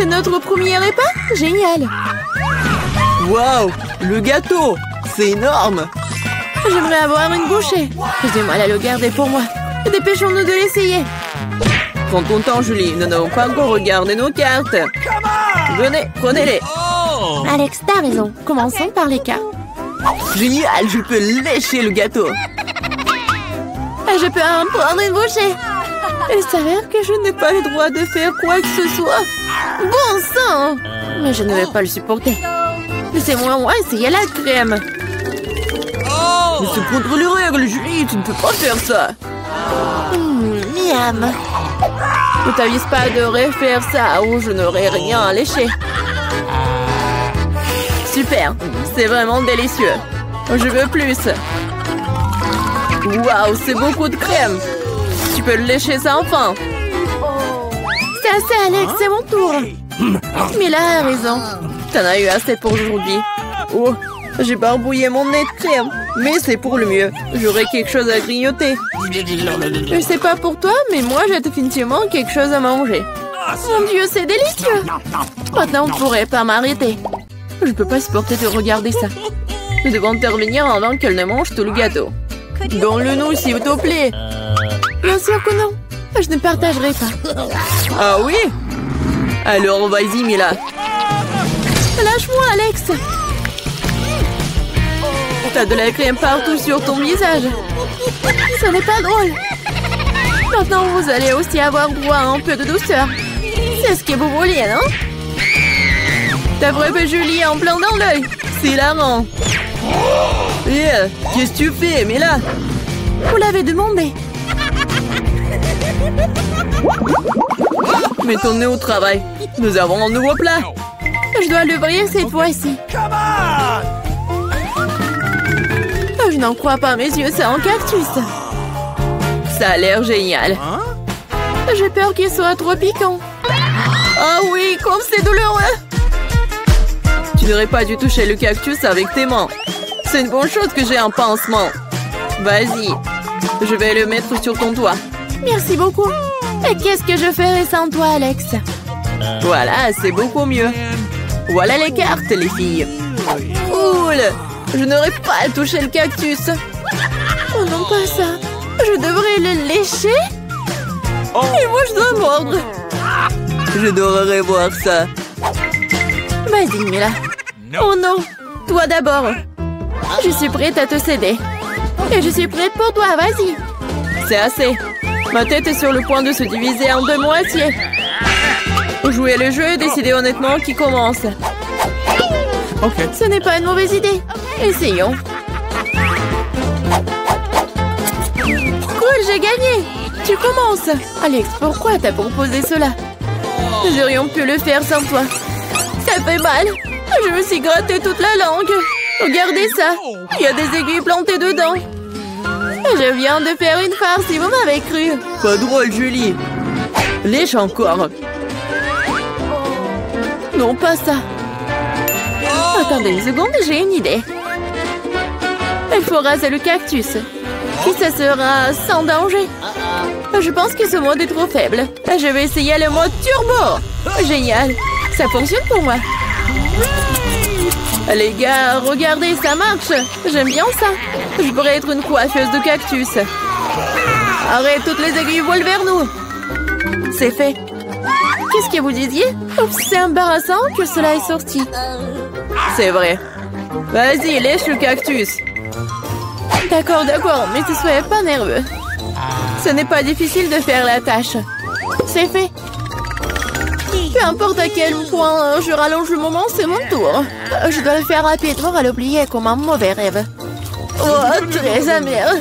C'est notre premier repas? Génial! Waouh! Le gâteau! C'est énorme! J'aimerais avoir une bouchée. J'ai du mal à le garder pour moi. Dépêchons-nous de l'essayer. Prends ton temps, Julie. Nous n'avons pas encore regardé nos cartes. Venez, prenez-les. Alex, t'as raison. Commençons par les cartes. Génial, je peux lécher le gâteau. Je peux en prendre une bouchée. Il s'avère que je n'ai pas le droit de faire quoi que ce soit. Bon sang! Mais je ne vais pas le supporter. Laissez-moi essayer la crème. Mais c'est contre les règles, Julie. Tu ne peux pas faire ça. Miam. Ne t'avise pas de refaire ça ou je n'aurai rien à lécher. Super, c'est vraiment délicieux. Je veux plus. Waouh, c'est beaucoup de crème. Tu peux le lécher ça enfin. C'est assez, Alex, c'est mon tour. Mila a raison. T'en as eu assez pour aujourd'hui. Oh, j'ai barbouillé mon nez de crème. Mais c'est pour le mieux. J'aurai quelque chose à grignoter. Je sais pas pour toi, mais moi j'ai définitivement quelque chose à manger. Mon Dieu, c'est délicieux. Maintenant, on ne pourrait pas m'arrêter. Je peux pas supporter de regarder ça. Nous devons intervenir avant qu'elle ne mange tout le gâteau. Donne-le-nous, s'il te plaît. Bien sûr que non. Je ne partagerai pas. Ah oui? Alors, vas-y, Mila. Lâche-moi, Alex. T'as de la crème partout sur ton visage. Ce n'est pas drôle. Maintenant, vous allez aussi avoir droit à un peu de douceur. C'est ce que vous vouliez, non? T'as frappé Julie en plein dans l'œil. C'est hilarant. Yeah, qu'est-ce que tu fais, Mila? Vous l'avez demandé. Mettons-nous au travail. Nous avons un nouveau plat. Je dois l'ouvrir cette fois-ci. Je n'en crois pas, mes yeux, c'est un cactus. Ça a l'air génial. J'ai peur qu'il soit trop piquant. Ah oui, comme c'est douloureux. Tu n'aurais pas dû toucher le cactus avec tes mains. C'est une bonne chose que j'ai un pansement. Vas-y, je vais le mettre sur ton toit. Merci beaucoup. Et qu'est-ce que je ferais sans toi, Alex? Voilà, c'est beaucoup mieux. Voilà les cartes, les filles. Cool. Je n'aurais pas touché le cactus. Oh non, pas ça. Je devrais le lécher? Et moi, je dois mordre. J'adorerais voir ça. Vas-y, Mila. Oh non. Toi d'abord. Je suis prête à te céder. Et je suis prête pour toi, vas-y. C'est assez. Ma tête est sur le point de se diviser en deux moitiés. Jouer le jeu et décider honnêtement qui commence. Ok. Ce n'est pas une mauvaise idée. Essayons. Cool, j'ai gagné. Tu commences. Alex, pourquoi t'as proposé cela? Nous aurions pu le faire sans toi. Ça fait mal. Je me suis gratté toute la langue. Regardez ça. Il y a des aiguilles plantées dedans. Je viens de faire une farce, si vous m'avez cru. Pas drôle, Julie. Lèche encore. Non, pas ça. Attendez une seconde, j'ai une idée. Il faut raser le cactus. Puis ça sera sans danger. Je pense que ce mode est trop faible. Je vais essayer le mode turbo. Génial. Ça fonctionne pour moi. Les gars, regardez, ça marche. J'aime bien ça. Je pourrais être une coiffeuse de cactus. Arrête, toutes les aiguilles volent vers nous. C'est fait. Qu'est-ce que vous disiez? C'est embarrassant que cela est sorti. C'est vrai. Vas-y, lèche le cactus. D'accord, mais ne soyez pas nerveux. Ce n'est pas difficile de faire la tâche. C'est fait. Peu importe à quel point je rallonge le moment, c'est mon tour. Je dois le faire rapidement à l'oublier comme un mauvais rêve. Oh, très amer.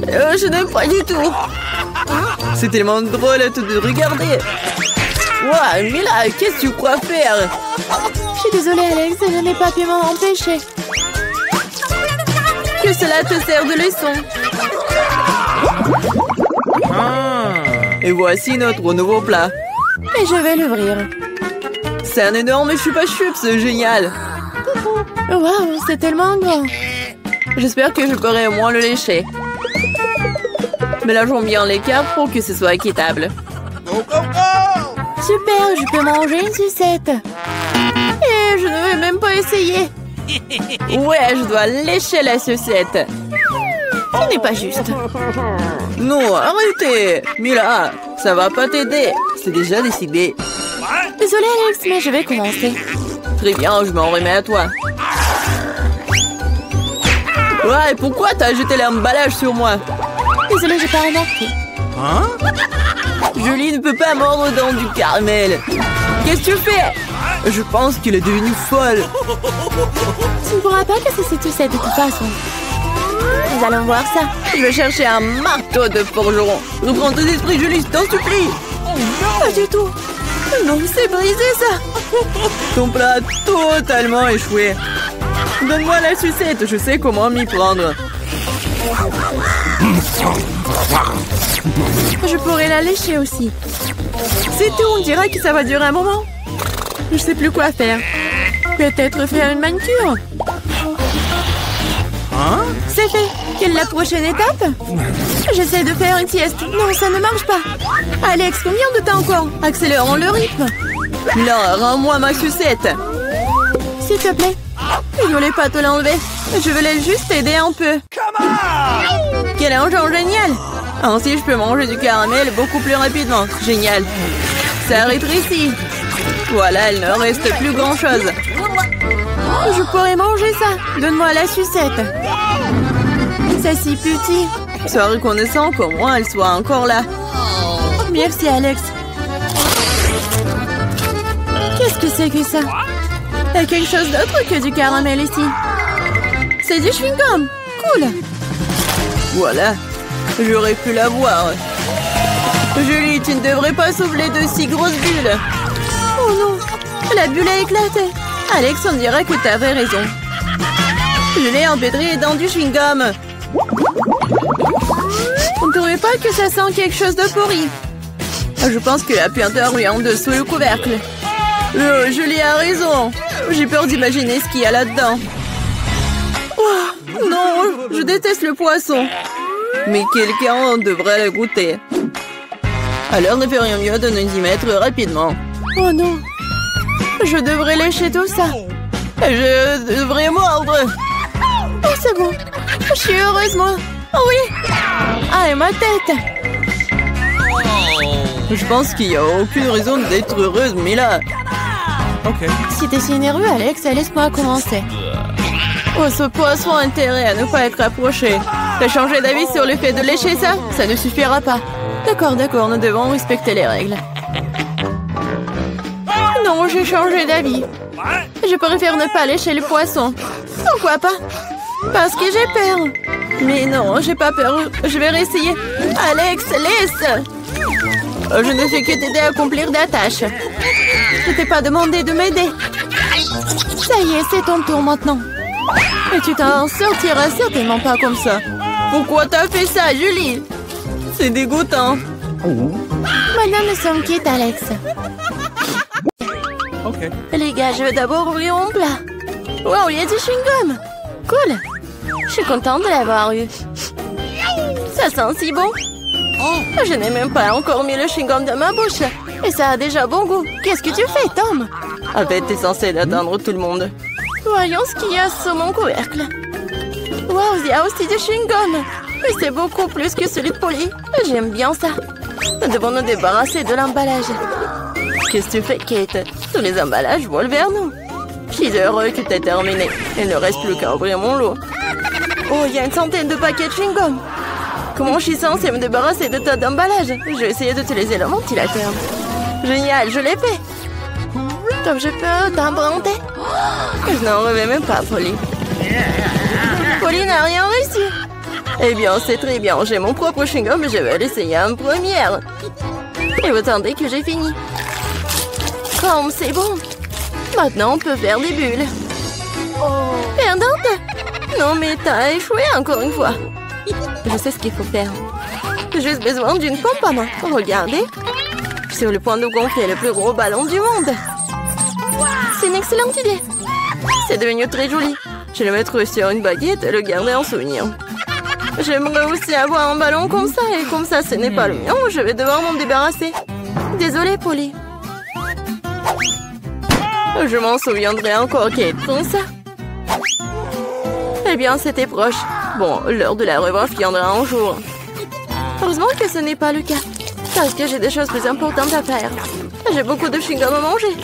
Je n'aime pas du tout. C'est tellement drôle de regarder. Wow, Mila, qu'est-ce que tu crois faire? Je suis désolée, Alex, je n'ai pas pu m'en empêcher. Que cela te sert de leçon. Et voici notre nouveau plat. Et je vais l'ouvrir. C'est un énorme chupa-chups, c'est génial. Waouh, c'est tellement grand. J'espère que je pourrai au moins le lécher. Mélangeons bien les cartes pour que ce soit équitable. Super, je peux manger une sucette. Et je ne vais même pas essayer. Ouais, je dois lécher la sucette. Ce n'est pas juste. Non, arrêtez. Mila, ça va pas t'aider. C'est déjà décidé. Désolée Alex, mais je vais commencer. Très bien, je m'en remets à toi. Ouais, pourquoi t'as jeté l'emballage sur moi? Désolée, j'ai pas remarqué. Hein? Julie ne peut pas mordre dans du caramel. Qu'est-ce que tu fais? Je pense qu'il est devenu folle. Tu ne pourras pas casser cette sucette de toute façon. Nous allons voir ça. Je vais chercher un marteau de forgeron. Reprends tes esprits, Julie, je t'en supplie. Pas du tout. Non, c'est brisé ça. Ton plat a totalement échoué. Donne-moi la sucette, je sais comment m'y prendre. Je pourrais la lécher aussi. C'est tout, on dirait que ça va durer un moment. Je sais plus quoi faire. Peut-être faire une manucure. Hein? C'est fait. Quelle est la prochaine étape? J'essaie de faire une sieste. Non, ça ne marche pas. Alex, combien de temps encore? Accélérons le rythme. Là, rends-moi ma sucette. S'il te plaît. Je voulais pas te l'enlever. Je voulais juste t'aider un peu. Quel engin génial! Ainsi, je peux manger du caramel beaucoup plus rapidement. Génial. Ça rétrécit. Voilà, il ne reste plus grand-chose. Je pourrais manger ça. Donne-moi la sucette. C'est si petit. Sois reconnaissant qu'au moins elle soit encore là. Merci, Alex. Qu'est-ce que c'est que ça? Il y a quelque chose d'autre que du caramel ici. C'est du chewing-gum. Cool. Voilà. J'aurais pu l'avoir. Julie, tu ne devrais pas souffler de si grosses bulles. Oh non. La bulle a éclaté. Alex, on dirait que tu avais raison. Je l'ai empêtré dans du chewing-gum. On ne trouvait pas que ça sent quelque chose de pourri. Je pense que la puanteur lui est en dessous le couvercle. Julie a raison. J'ai peur d'imaginer ce qu'il y a là-dedans. Oh, non, je déteste le poisson. Mais quelqu'un devrait le goûter. Alors ne ferions mieux de nous y mettre rapidement. Oh non. Je devrais lécher tout ça. Je devrais mordre. Oh, c'est bon. Je suis heureuse, moi. Oh oui. Ah, et ma tête. Je pense qu'il n'y a aucune raison d'être heureuse, mais là... Ok. Si t'es si nerveux, Alex, laisse-moi commencer. Oh, ce poisson a intérêt à ne pas être approché. T'as changé d'avis sur le fait de lécher ça? Ça ne suffira pas. D'accord, nous devons respecter les règles. Non, j'ai changé d'avis. Je préfère ne pas lécher le poisson. Pourquoi pas? Parce que j'ai peur. Mais non, j'ai pas peur. Je vais réessayer. Alex, laisse! Je ne fais que t'aider à accomplir des tâches. Je t'ai pas demandé de m'aider. Ça y est, c'est ton tour maintenant. Et tu t'en sortiras certainement pas comme ça. Pourquoi t'as fait ça, Julie? C'est dégoûtant. Maintenant, nous sommes quittes, Alex. Ok. Les gars, je veux d'abord ouvrir mon plat. Wow, il y a du chewing-gum. Cool. Je suis contente de l'avoir eu. Ça sent si bon. Je n'ai même pas encore mis le chewing-gum dans ma bouche. Et ça a déjà bon goût. Qu'est-ce que tu fais, Tom? En fait, t'es censé attendre tout le monde. Voyons ce qu'il y a sur mon couvercle. Wow, il y a aussi du chewing-gum. Mais c'est beaucoup plus que celui de Polly. J'aime bien ça. Nous devons nous débarrasser de l'emballage. Qu'est-ce que tu fais, Kate? Tous les emballages volent vers nous. Je suis heureux que t'aies terminé. Il ne reste plus qu'à ouvrir mon lot. Oh, il y a une centaine de paquets de chewing-gum. Comment je suis censée me débarrasser de tas d'emballages? Je vais essayer d'utiliser le ventilateur. Génial, je l'ai fait. Top, je peux t'emprunter? Je n'en reviens même pas, Polly. Polly n'a rien réussi. Eh bien, c'est très bien. J'ai mon propre chewing-gum et je vais l'essayer en première. Et vous attendez que j'ai fini. Comme c'est bon. Maintenant, on peut faire des bulles. Perdante? Non, mais t'as échoué encore une fois. Je sais ce qu'il faut faire. J'ai juste besoin d'une pompe à main. Regardez. Je suis sur le point de gonfler le plus gros ballon du monde. C'est une excellente idée. C'est devenu très joli. Je vais le mettre sur une baguette et le garder en souvenir. J'aimerais aussi avoir un ballon comme ça. Et comme ça, ce n'est pas le mien, je vais devoir m'en débarrasser. Désolée, Polly. Je m'en souviendrai encore, Kate. Prends ça. Eh bien, c'était proche. Bon, l'heure de la revanche viendra un jour. Heureusement que ce n'est pas le cas. Parce que j'ai des choses plus importantes à faire. J'ai beaucoup de chewing-gum à manger.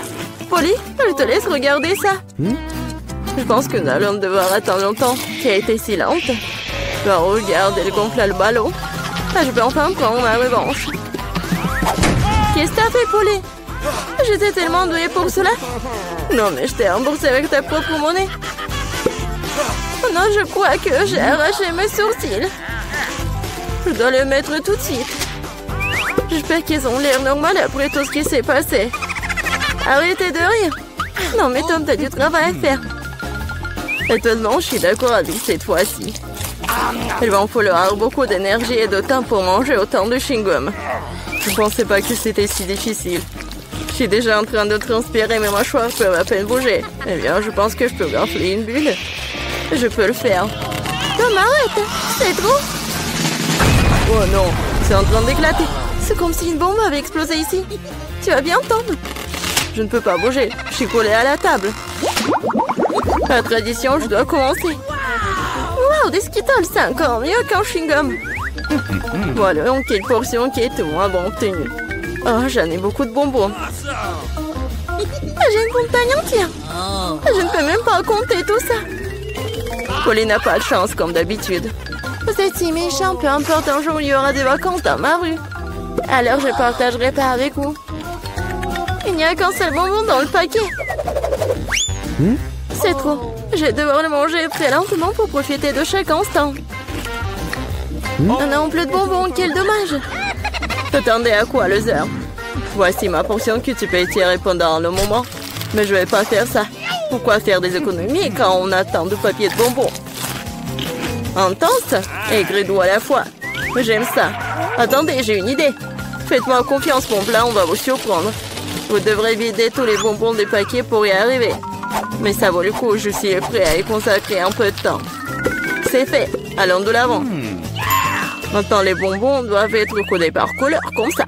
Polly, je te laisse regarder ça. Je pense que nous allons devoir attendre longtemps. Kate est si lente. Ben, regarde, elle gonfle le ballon. Je peux enfin prendre ma revanche. Qu'est-ce que t'as fait, Polly? J'étais tellement douée pour cela. Non, mais je t'ai remboursé avec ta propre monnaie. Oh non, je crois que j'ai arraché mes sourcils. Je dois le mettre tout de suite. J'espère qu'ils ont l'air normal après tout ce qui s'est passé. Arrêtez de rire. Non, mais Tom, t'as du travail à faire. Étonnamment, je suis d'accord avec cette fois-ci. Il va en falloir beaucoup d'énergie et de temps pour manger autant de chewing-gum. Je ne pensais pas que c'était si difficile. Je suis déjà en train de transpirer, mes mâchoires peuvent à peine bouger. Eh bien, je pense que je peux gonfler une bulle. Je peux le faire. Tom, arrête! C'est trop! Oh non, c'est en train d'éclater. C'est comme si une bombe avait explosé ici. Tu vas bien, Tom? Je ne peux pas bouger. Je suis collée à la table. La tradition, je dois commencer. Wow, des Skittles, c'est encore mieux qu'un chewing-gum. Voilà, donc quelle portion qui est tout moins bon obtenue. Oh, j'en ai beaucoup de bonbons. J'ai une montagne entière. Je ne peux même pas compter tout ça. Polly n'a pas de chance, comme d'habitude. Vous êtes si méchant, peu importe, un jour il y aura des vacances dans ma rue. Alors je partagerai pas avec vous. Il n'y a qu'un seul bonbon dans le paquet. C'est trop. Je vais devoir le manger très lentement pour profiter de chaque instant. Non, plus de bonbons, quel dommage. T'attendais à quoi, Loser? Voici ma portion que tu peux étirer pendant le moment. Mais je vais pas faire ça. Pourquoi faire des économies quand on a tant de papier de bonbons? Intense et gris-doux à la fois. J'aime ça. Attendez, j'ai une idée. Faites-moi confiance, mon plat, on va vous surprendre. Vous devrez vider tous les bonbons des paquets pour y arriver. Mais ça vaut le coup, je suis prêt à y consacrer un peu de temps. C'est fait, allons de l'avant. Maintenant, les bonbons doivent être codés par couleur, comme ça.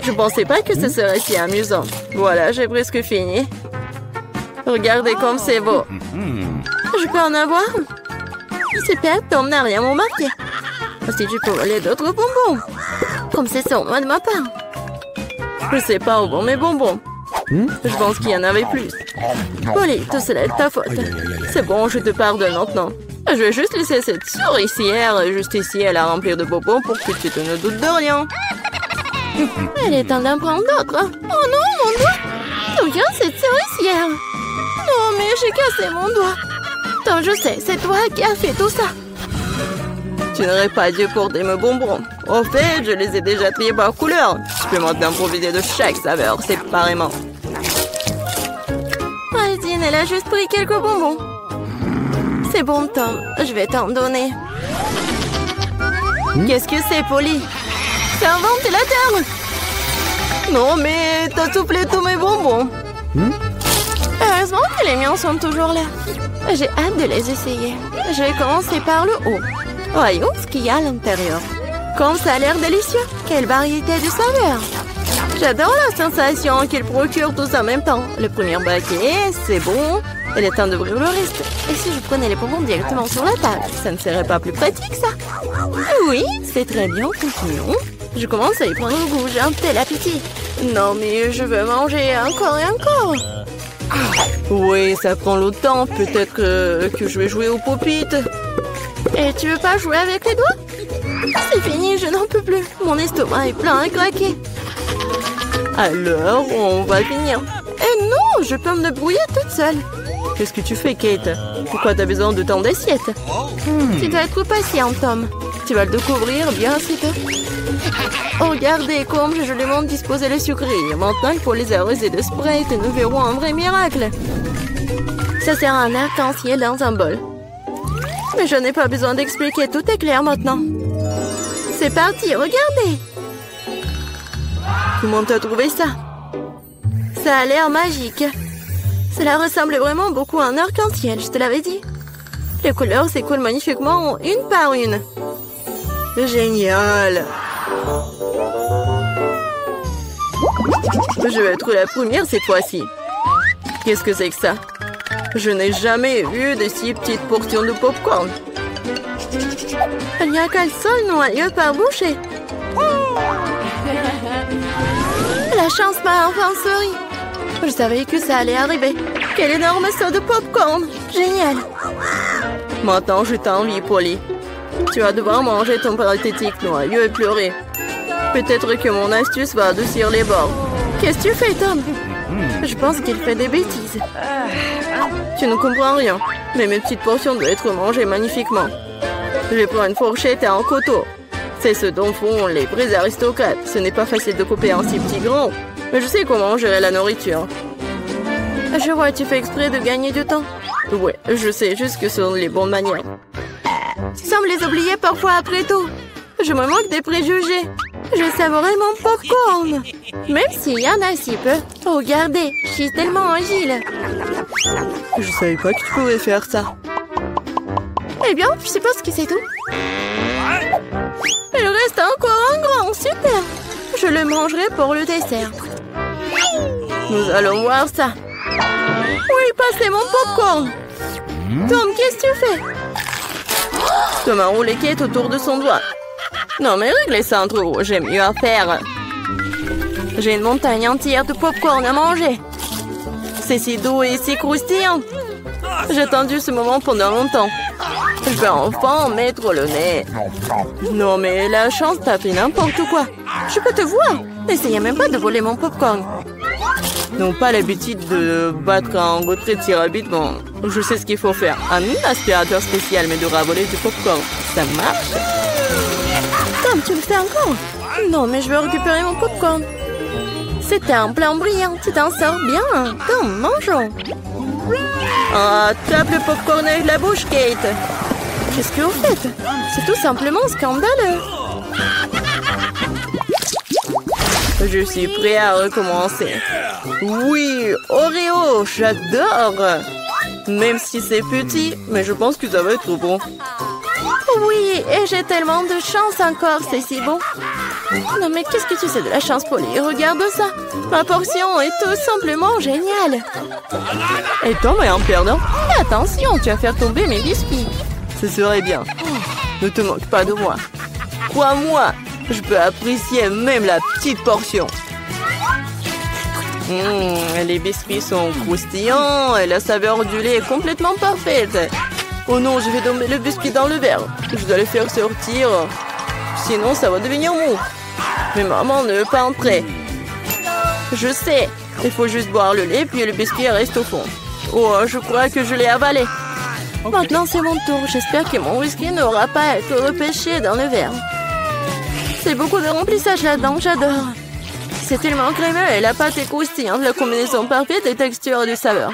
Je pensais pas que ce serait si amusant. Voilà, j'ai presque fini. Regardez comme c'est beau. Je peux en avoir? Super, Tom n'a rien remarqué. Si tu peux voler d'autres bonbons. Comme c'est ça, moi de ma part. Je sais pas où vont mes bonbons. Je pense qu'il y en avait plus. Polly, tout cela est de ta faute. C'est bon, je te pardonne maintenant. Je vais juste laisser cette souricière juste ici à la remplir de bonbons pour que tu te ne doutes de rien. Il est temps d'en prendre d'autres. Oh non, mon doigt! D'où vient cette souricière? Non, mais j'ai cassé mon doigt. Tom, je sais, c'est toi qui as fait tout ça. Tu n'aurais pas dû porter mes bonbons. Au fait, je les ai déjà triés par couleur. Je peux maintenant profiter de chaque saveur séparément. Aldine, elle a juste pris quelques bonbons. C'est bon, Tom. Je vais t'en donner. Qu'est-ce que c'est, Polly? C'est un ventilateur. Non, mais t'as soufflé tous mes bonbons. Heureusement que les miens sont toujours là. J'ai hâte de les essayer. Je vais commencer par le haut. Voyons ce qu'il y a à l'intérieur. Comme ça a l'air délicieux. Quelle variété de saveurs. J'adore la sensation qu'il procure tous en même temps. Le premier paquet, c'est bon. Il est temps d'ouvrir le reste. Et si je prenais les bonbons directement sur la table, ça ne serait pas plus pratique, ça? Oui, c'est très bien. Continuons. Je commence à y prendre le goût. J'ai un tel appétit. Non, mais je veux manger encore et encore. Oui, ça prend le temps. Peut-être que je vais jouer au pop-it. Et tu veux pas jouer avec les doigts? C'est fini, je n'en peux plus. Mon estomac est plein à craquer. Alors, on va finir. Eh non, je peux me débrouiller toute seule. Qu'est-ce que tu fais, Kate? Pourquoi t'as besoin de tant d'assiettes? Tu dois être patient, Tom. Tu vas le découvrir bien assez tôt. Oh, regardez comme j'ai joliment disposé les sucreries. Maintenant, il faut les arroser de Sprite et nous verrons un vrai miracle. Ça sert à un arc-en-ciel dans un bol. Mais je n'ai pas besoin d'expliquer, tout est clair maintenant. C'est parti, regardez. Comment t'as trouvé ça? Ça a l'air magique. Cela ressemble vraiment beaucoup à un arc-en-ciel, je te l'avais dit. Les couleurs s'écoulent magnifiquement une par une. Génial! Je vais être la première cette fois-ci. Qu'est-ce que c'est que ça? Je n'ai jamais vu de si petites portions de popcorn. Il n'y a qu'un seul noyau par bouchée. La chance m'a enfin souri. Je savais que ça allait arriver. Quel énorme saut de popcorn. Génial. Maintenant, je t'envie, Polly. Tu vas devoir manger ton pathétique noyau et pleurer. Peut-être que mon astuce va adoucir les bords. Qu'est-ce que tu fais, Tom? Je pense qu'il fait des bêtises. Tu ne comprends rien. Mais mes petites portions doivent être mangées magnifiquement. Je prends une fourchette et un couteau. C'est ce dont font les vrais aristocrates. Ce n'est pas facile de couper un si petit grain. Mais je sais comment gérer la nourriture. Je vois, tu fais exprès de gagner du temps. Ouais, je sais juste que ce sont les bonnes manières. Tu sembles les oublier parfois après tout. Je me moque des préjugés. Je savourais mon popcorn. Même s'il y en a si peu. Regardez, je suis tellement agile. Je savais pas que tu pouvais faire ça. Eh bien, je suppose que c'est tout. Il reste encore un grand, super. Je le mangerai pour le dessert. Nous allons voir ça. Oui, passez mon popcorn. Tom, qu'est-ce que tu fais? Tom a roulé Kate autour de son doigt. Non, mais réglez ça entre vous, j'ai mieux à faire. J'ai une montagne entière de popcorn à manger. C'est si doux et si croustillant. J'ai attendu ce moment pendant longtemps. Je vais enfin mettre le nez. Non, mais la chance t'a fait n'importe quoi. Je peux te voir. N'essayez même pas de voler mon popcorn. N'ont pas l'habitude de battre un retrait si rapidement. Je sais ce qu'il faut faire. Un aspirateur spécial mais de ravoler du popcorn. Ça marche. Tom, tu le fais encore? Non, mais je veux récupérer mon popcorn. C'était un plan brillant. Tu t'en sors bien. Tom, mangeons. Ah, tape le popcorn avec la bouche, Kate. Qu'est-ce que vous faites? C'est tout simplement scandaleux. Je suis prêt à recommencer. Oui, Oreo, j'adore. Même si c'est petit, mais je pense que ça va être bon. Oui, et j'ai tellement de chance encore, c'est si bon. Non mais qu'est-ce que tu sais de la chance, Polly? Regarde ça. Ma portion est tout simplement géniale. Et Tom est un perdant. Et attention, tu vas faire tomber mes biscuits. Ce serait bien. Ne te moque pas de moi. Crois-moi, je peux apprécier même la petite portion. Les biscuits sont croustillants et la saveur du lait est complètement parfaite. Oh non, je vais tomber le biscuit dans le verre. Je dois le faire sortir. Sinon, ça va devenir mou. Mais maman ne veut pas entrer. Je sais. Il faut juste boire le lait, puis le biscuit reste au fond. Oh, je crois que je l'ai avalé. Maintenant, c'est mon tour. J'espère que mon whisky n'aura pas à être repêché dans le verre. C'est beaucoup de remplissage là-dedans, j'adore. C'est tellement crémeux et la pâte est croustillante. La combinaison parfaite de texture et de saveur.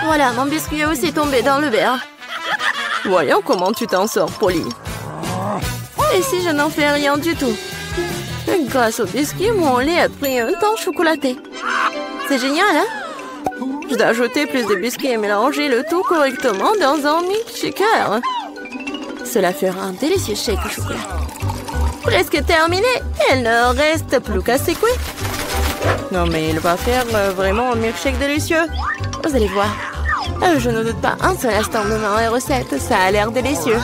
Voilà, mon biscuit est aussi tombé dans le verre. Voyons comment tu t'en sors, Polly. Et si je n'en fais rien du tout? Grâce au biscuit, mon lait a pris un temps chocolaté. C'est génial, hein? Je dois ajouter plus de biscuits et mélanger le tout correctement dans un milkshaker. Cela fera un délicieux shake au chocolat. Presque terminé. Il ne reste plus qu'à secouer. Non, mais il va faire vraiment un milkshake délicieux. Vous allez voir. Je ne doute pas un seul instant de ma recette. Ça a l'air délicieux.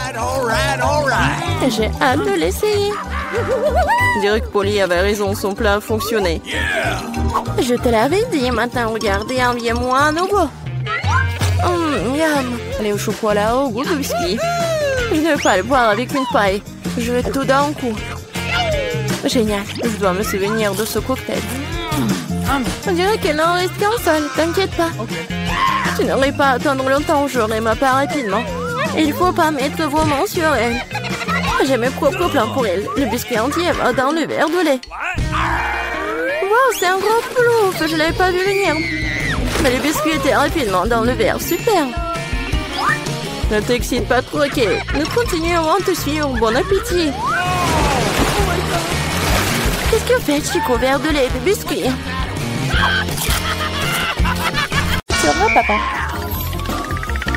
J'ai hâte de l'essayer. Je dirais que Polly avait raison. Son plat a fonctionné. Je te l'avais dit. Maintenant, regardez, enviez-moi à nouveau. Miam. Allez au chocolat au goût de biscuit. Je ne veux pas le boire avec une paille. Je vais tout d'un coup. Génial. Je dois me souvenir de ce cocktail. On dirait qu'il n'en reste qu'un seul. T'inquiète pas. Tu n'aurais pas à attendre longtemps. J'aurai ma part rapidement. Il faut pas mettre vos mains sur elle. J'ai mes propres plans pour elle. Le biscuit entier va dans le verre de lait. Wow, c'est un gros plouf. Je l'avais pas vu venir. Mais le biscuit était rapidement dans le verre. Super. Ne t'excite pas trop, Kate. Nous continuerons à te suivre. Bon appétit. Qu'est-ce que fait Chico? Verre de lait et de biscuits. C'est vrai, papa.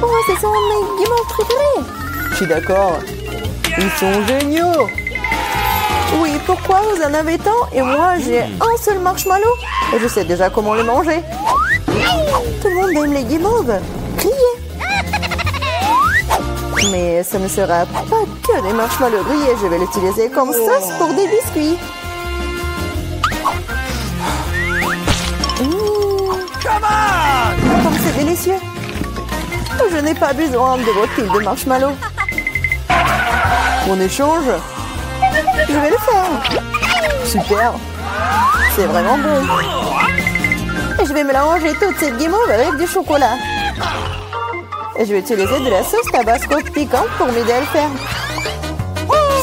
Oh, ce sont mes guimauves préférés. Je suis d'accord. Ils sont géniaux. Oui, pourquoi vous en avez tant et moi j'ai un seul marshmallow? Et je sais déjà comment le manger. monde aime les guimauves. Grillés. Mais ce ne sera pas que des marshmallows grillés. Je vais l'utiliser comme sauce pour des biscuits. Comme c'est délicieux. Je n'ai pas besoin de votre pile de marshmallows. On échange. Je vais le faire. Super. C'est vraiment bon. Et je vais mélanger toute cette guimauve avec du chocolat. Et je vais utiliser de la sauce tabasco piquante pour m'aider à le faire.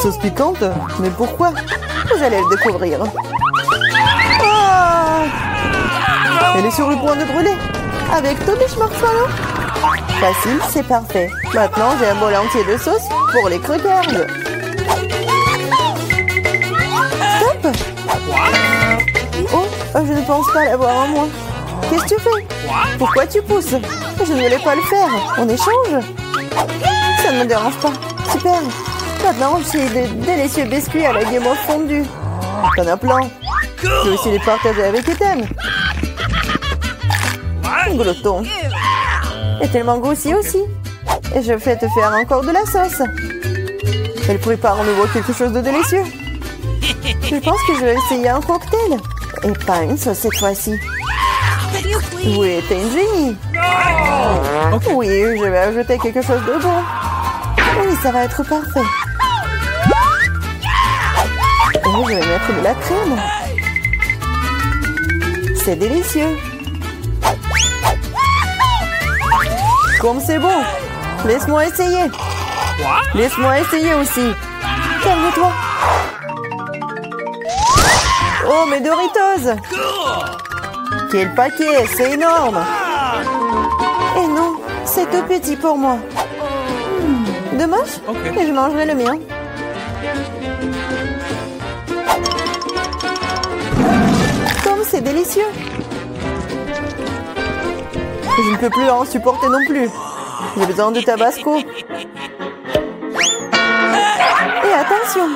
Sauce piquante? Mais pourquoi? Vous allez le découvrir. Oh! Elle est sur le point de brûler. Avec tous les marshmallows. Facile, c'est parfait. Maintenant, j'ai un bol entier de sauce pour les crackers. Stop! Oh, je ne pense pas l'avoir en moi. Qu'est-ce que tu fais? Pourquoi tu pousses? Je ne voulais pas le faire. On échange? Ça ne me dérange pas. Super. Maintenant, j'ai de délicieux biscuits à la guimauve fondue. T'en as plein. Je vais aussi les partager avec Ethan. Glouton. Et tellement grossi aussi. Et je vais te faire encore de la sauce. Elle prépare en nouveau quelque chose de délicieux. Je pense que je vais essayer un cocktail. Et pas une sauce cette fois-ci. Oui, t'es une génie. Oui, je vais ajouter quelque chose de bon. Oui, ça va être parfait. Et je vais mettre de la crème. C'est délicieux. Comme c'est bon. Laisse-moi essayer. Laisse-moi essayer aussi. Calme-toi. Oh, mes Doritos. Quel paquet, c'est énorme. Et non, c'est tout petit pour moi. Dommage, mais je mangerai le mien. Comme c'est délicieux. Je ne peux plus en supporter non plus. J'ai besoin de tabasco. Et attention.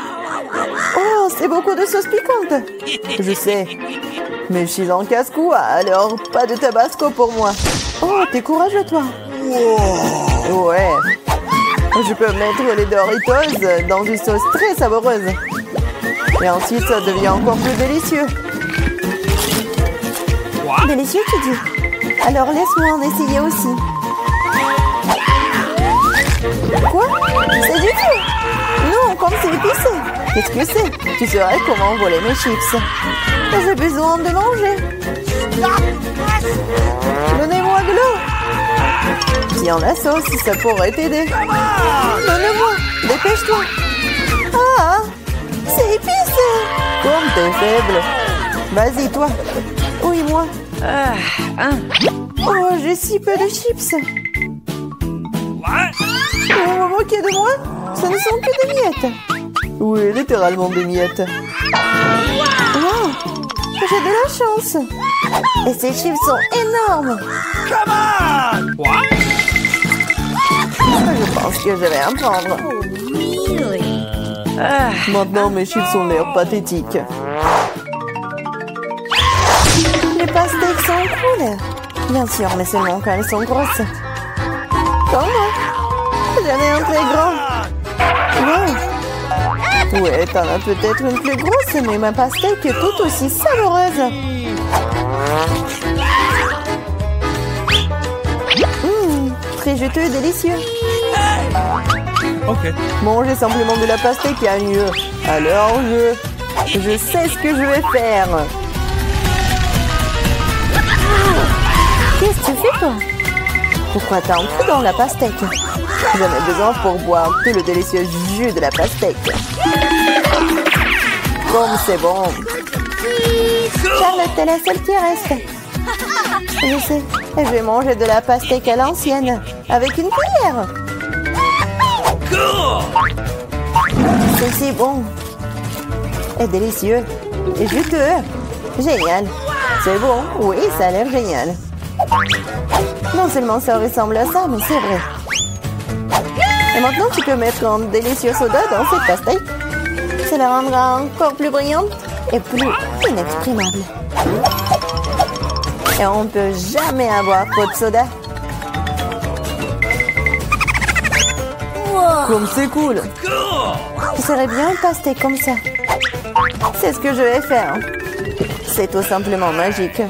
Oh, c'est beaucoup de sauce piquante. Je sais. Mais je suis en casse-cou, alors pas de tabasco pour moi. Oh, t'es courageux, toi. Ouais. Je peux mettre les Doritos dans une sauce très savoureuse. Et ensuite, ça devient encore plus délicieux. Délicieux, tu dis? Alors, laisse-moi en essayer aussi. Quoi? C'est du tout? Non, comme c'est épicé. Qu'est-ce que c'est? Tu saurais comment voler mes chips. J'ai besoin de manger. Donnez-moi de l'eau. Tiens, la sauce, ça pourrait t'aider. Donne-moi, dépêche-toi. Ah, c'est épicé. Comme t'es faible. Vas-y, toi. Oui, moi. Oh, j'ai si peu de chips. Vous vous moquez de moi? Ce ne sont que des miettes. Oui, littéralement des miettes. Wow, j'ai de la chance. Et ces chips sont énormes. Je pense que je vais en prendre. Maintenant, mes chips ont l'air pathétiques. Les pastèques sont cool. Bien sûr, mais seulement quand elles sont grosses. Comme moi. J'en ai un très grand. Wow. Ouais, t'en as peut-être une plus grosse, mais ma pastèque est tout aussi savoureuse. Très juteux et délicieux. Manger simplement de la pastèque est mieux. Alors je sais ce que je vais faire. Qu'est-ce que tu fais, toi? Pourquoi t'as un trou dans la pastèque? J'en ai besoin pour boire tout le délicieux jus de la pastèque. Comme c'est bon. Charlotte, t'es la seule qui reste. Je sais, je vais manger de la pastèque à l'ancienne, avec une cuillère. C'est si bon. Et délicieux. Et juteux. Génial. C'est bon. Oui, ça a l'air génial. Non seulement ça ressemble à ça, mais c'est vrai. Et maintenant, tu peux mettre un délicieux soda dans cette pastèque. Ça la rendra encore plus brillante et plus inexprimable. Et on ne peut jamais avoir trop de soda. Comme c'est cool. Ce serait bien un pastel comme ça. C'est ce que je vais faire. C'est tout simplement magique.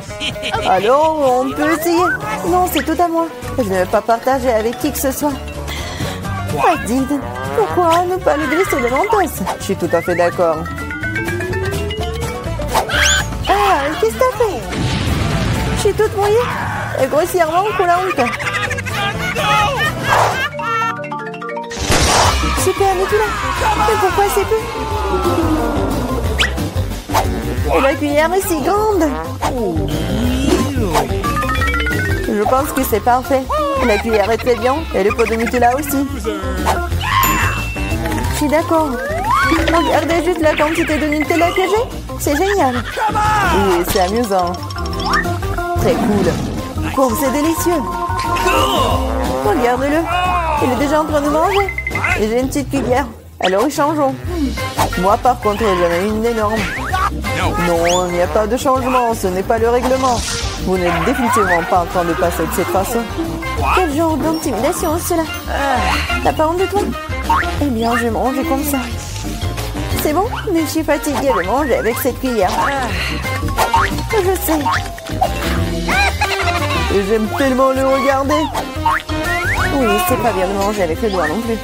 Alors, on peut essayer. Non, c'est tout à moi. Je ne vais pas partager avec qui que ce soit. Dites, pourquoi ne pas le glisser de l'entasse? Je suis tout à fait d'accord. Ah, qu'est-ce que t'as fait? Je suis toute mouillée et grossièrement coulante. Super, Nicolas. Mais pourquoi c'est plus? Et la cuillère est si grande. Je pense que c'est parfait. La cuillère est très bien et le pot de Nutella aussi. Je suis d'accord. Regardez juste la quantité de Nutella que j'ai. C'est génial. Oui, c'est amusant. Très cool. Oh, c'est délicieux. Regarde-le. Il est déjà en train de manger. Et j'ai une petite cuillère. Alors, changeons. Moi, par contre, j'en ai une énorme. Non, il n'y a pas de changement. Ce n'est pas le règlement. Vous n'êtes définitivement pas en train de passer de cette façon. Quel genre d'intimidation, cela? T'as pas honte de toi? Eh bien, je vais manger comme ça. C'est bon, mais je suis fatiguée de manger avec cette cuillère. Je sais. Et j'aime tellement le regarder. Oui, c'est pas bien de manger avec le doigt non plus.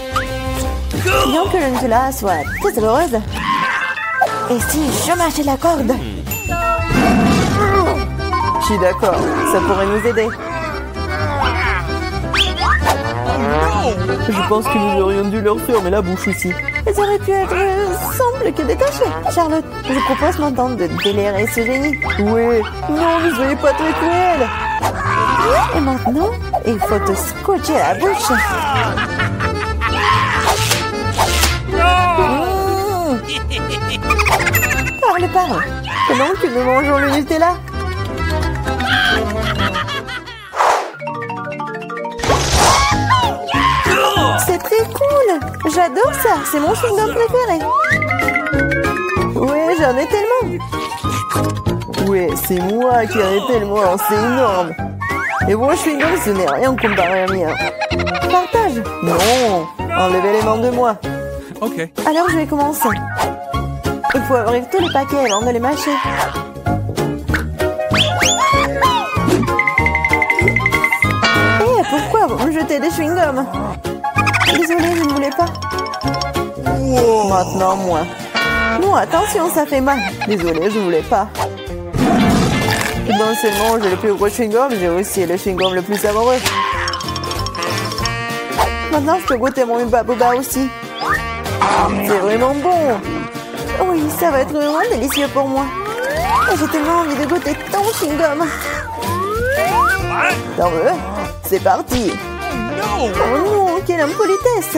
Bien que le Nutella soit très douloureuse. Et si je mâchais la corde? Je suis d'accord, ça pourrait nous aider. Je pense que nous aurions dû leur fermer la bouche aussi. Elles auraient pu être simples que détachées. Charlotte, je propose maintenant de délirer ce génie. Oui. Non, ne soyez pas très cruel. Et maintenant, il faut te scotcher la bouche. Parle. Pendant que nous mangeons le Nutella. C'est très cool. J'adore ça. C'est mon chewing-gum préféré. Oui, j'en ai tellement. Oui, c'est moi qui en ai tellement. C'est énorme. Et mon chewing-gum, ce n'est rien comparé à mien. Partage. Non, enlevez les mains de moi. Ok. Alors, je vais commencer. Il faut ouvrir tous les paquets avant de les mâcher. Eh, pourquoi vous me jetez des chewing-gums? Désolée, je ne voulais pas. Maintenant, moi. Non, attention, ça fait mal. Désolée, je voulais pas. Non seulement j'ai le plus gros chewing-gum, j'ai aussi le chewing-gum le plus savoureux. Maintenant, je peux goûter mon Hubba Bubba aussi. C'est vraiment bon. Oui, ça va être vraiment délicieux pour moi. J'ai tellement envie de goûter ton chewing-gum. T'en veux? C'est parti. Oh non, quelle impolitesse.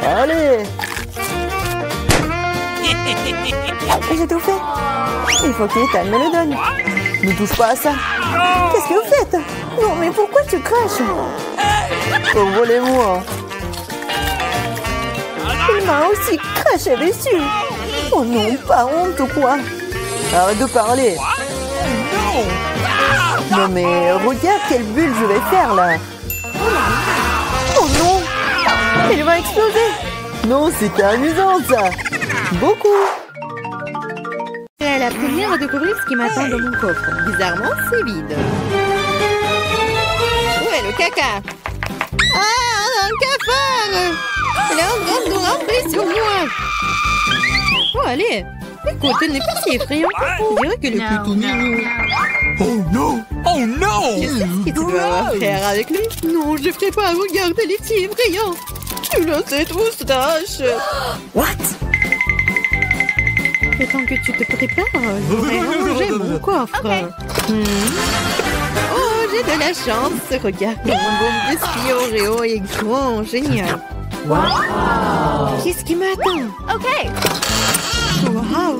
Allez. J'ai tout fait. Il faut qu'Ethan me le donne. Ne touche pas à ça. Qu'est-ce que vous faites? Non, mais pourquoi tu craches? Envolez-moi. Il m'a aussi craché dessus. Oh non, pas honte ou quoi? Arrête de parler. Non mais regarde quelle bulle je vais faire là. Oh non, il va exploser. Non, c'était amusant ça. Beaucoup. C'est la première à découvrir ce qui m'attend dans mon coffre. Bizarrement, c'est vide. Où est le caca? Ah, un cafard! Elle est en train de ramper sur moi. Oh, allez. Écoute, elle n'est pas si effrayante. Je dirais qu'elle est plutôt mignonne. Oh non! Oh non! Qu'est-ce que tu dois faire avec lui? Non, je ne ferai pas. Regarde, elle est si effrayante. Tu l'as cette moustache. What? Le temps que tu te prépares, je vais ranger mon coffre. Oh, j'ai de la chance. Regarde, mon bon biscuit Oreo est grand, génial. Qu'est-ce qui m'attend? OK. Wow!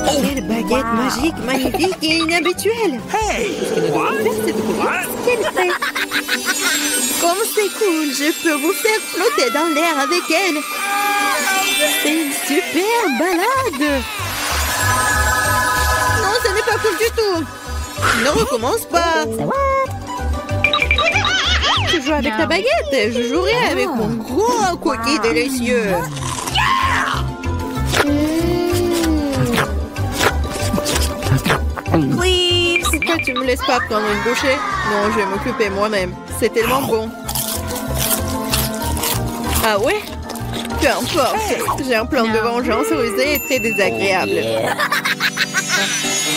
Quelle baguette magique, magnifique et inhabituelle! Hey! C'est quelle fait? Comme c'est cool, je peux vous faire flotter dans l'air avec elle! C'est une super balade! Non, ce n'est pas cool du tout! Ne recommence pas. Je joue avec la baguette. Je jouerai avec mon gros cookie délicieux. Please. Pourquoi tu me laisses pas prendre une bouchée? Non, je vais m'occuper moi-même. C'est tellement bon. Ah ouais? Peu importe. J'ai un plan de vengeance rusé et très désagréable.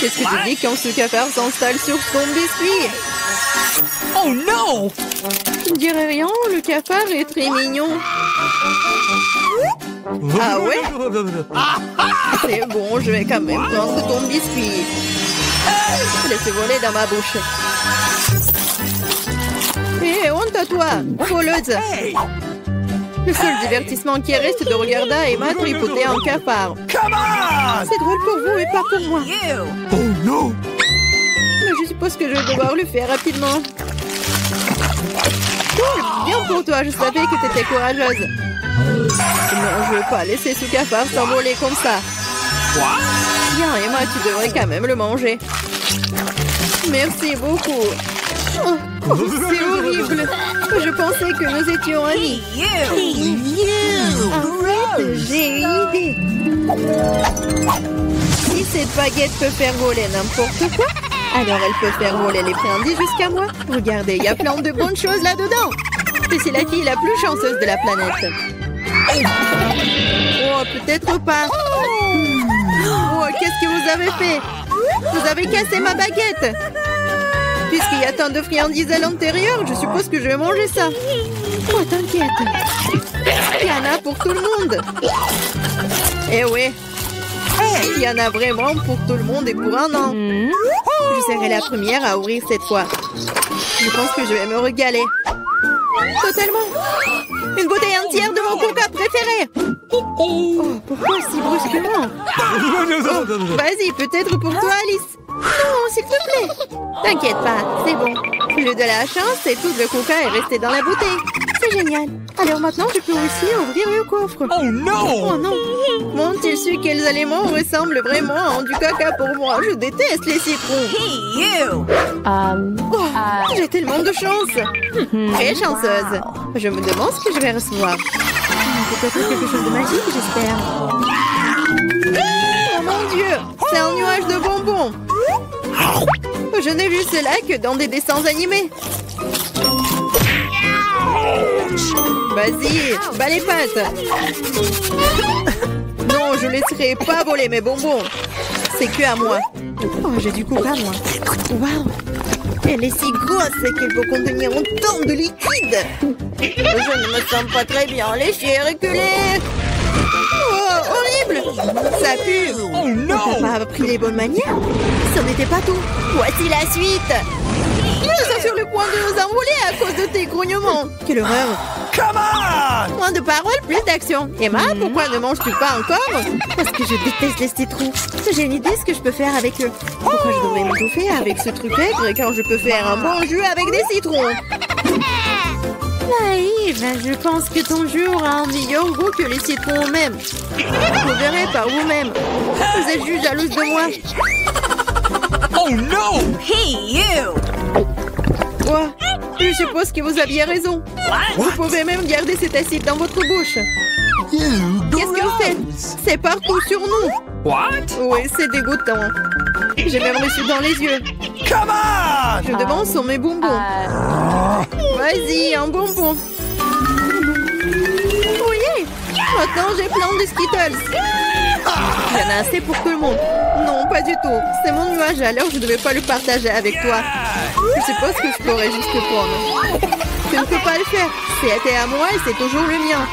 Qu'est-ce que tu dis quand ce cafard s'installe sur ton biscuit? Oh no! Je ne dirais rien, le cafard est très mignon. Ah ouais? C'est bon, je vais quand même prendre ton biscuit. Laisse voler dans ma bouche. Hé, honte à toi, voleuse! Le seul divertissement qui reste de regarder Emma tripoter un cafard. C'est drôle pour vous et pas pour moi. Oh no! Mais je suppose que je vais devoir le faire rapidement. Cool, bien pour toi, je savais que t'étais courageuse. Non, je veux pas laisser ce cafard s'envoler comme ça. Bien, Emma, tu devrais quand même le manger. Merci beaucoup. Oh, c'est horrible. Je pensais que nous étions amis. Arrête, j'ai une idée. Si cette baguette peut faire voler n'importe quoi, alors elle peut faire voler les friandises jusqu'à moi. Regardez, il y a plein de bonnes choses là-dedans. Je suis la fille la plus chanceuse de la planète. Oh, peut-être pas. Oh, qu'est-ce que vous avez fait? Vous avez cassé ma baguette. Puisqu'il y a tant de friandises à l'intérieur, je suppose que je vais manger ça. Oh, t'inquiète. Il y en a pour tout le monde. Eh oui. Il y en a vraiment pour tout le monde et pour un an. Je serai la première à ouvrir cette fois. Je pense que je vais me régaler. Totalement. Une bouteille entière de mon coca préféré. Oh, pourquoi si brusquement? Oh, vas-y, peut-être pour toi, Alice. Non, s'il te plaît. T'inquiète pas, c'est bon. J'ai eu de la chance et tout le coca est resté dans la bouteille. C'est génial. Alors maintenant, je peux aussi ouvrir le coffre. Oh non! Oh non! M'ont-ils su quels aliments ressemblent vraiment à du caca pour moi? Je déteste les citrons. Oh, j'ai tellement de chance. Très chanceuse. Je me demande ce que je vais recevoir. Peut-être quelque chose de magique, j'espère. Oh mon Dieu! C'est un nuage de bonbons. Je n'ai vu cela que dans des dessins animés. Vas-y, bats les pattes. Non, je laisserai pas voler mes bonbons. C'est que à moi. Oh, j'ai du coca, moi. Waouh! Elle est si grosse qu'elle peut contenir autant de liquide. Je ne me sens pas très bien. Les chiens reculés. Oh, horrible! Ça pue. Oh non! T'as pas appris les bonnes manières? Ça n'était pas tout. Voici la suite. Nous sommes sur le point de nous envoler à cause de tes grognements. Quelle horreur! Come on! Moins de paroles, plus d'action. Emma, pourquoi ne manges-tu pas encore? Parce que je déteste les citrons. J'ai une idée ce que je peux faire avec eux. Pourquoi je devrais m'étouffer avec ce truc aigre quand je peux faire un bon jus avec des citrons? Naïve, je pense que ton jus aura un meilleur goût que les citrons eux-mêmes. Vous verrez par vous-même. Vous êtes juste jalouse de moi. Oh no! Quoi? Je suppose que vous aviez raison. Vous pouvez même garder cet acide dans votre bouche. Qu'est-ce que vous faites? C'est partout sur nous. What? Oui, c'est dégoûtant. J'ai même reçu dans les yeux. Come on! Je devance sur mes bonbons. Vas-y, un bonbon. Oui! Maintenant, j'ai plein de Skittles. Il y en a assez pour tout le monde. Non, pas du tout. C'est mon nuage, alors je ne devais pas le partager avec toi. Je suppose que je pourrais juste le prendre. Tu ne peux pas le faire. C'était à moi et c'est toujours le mien.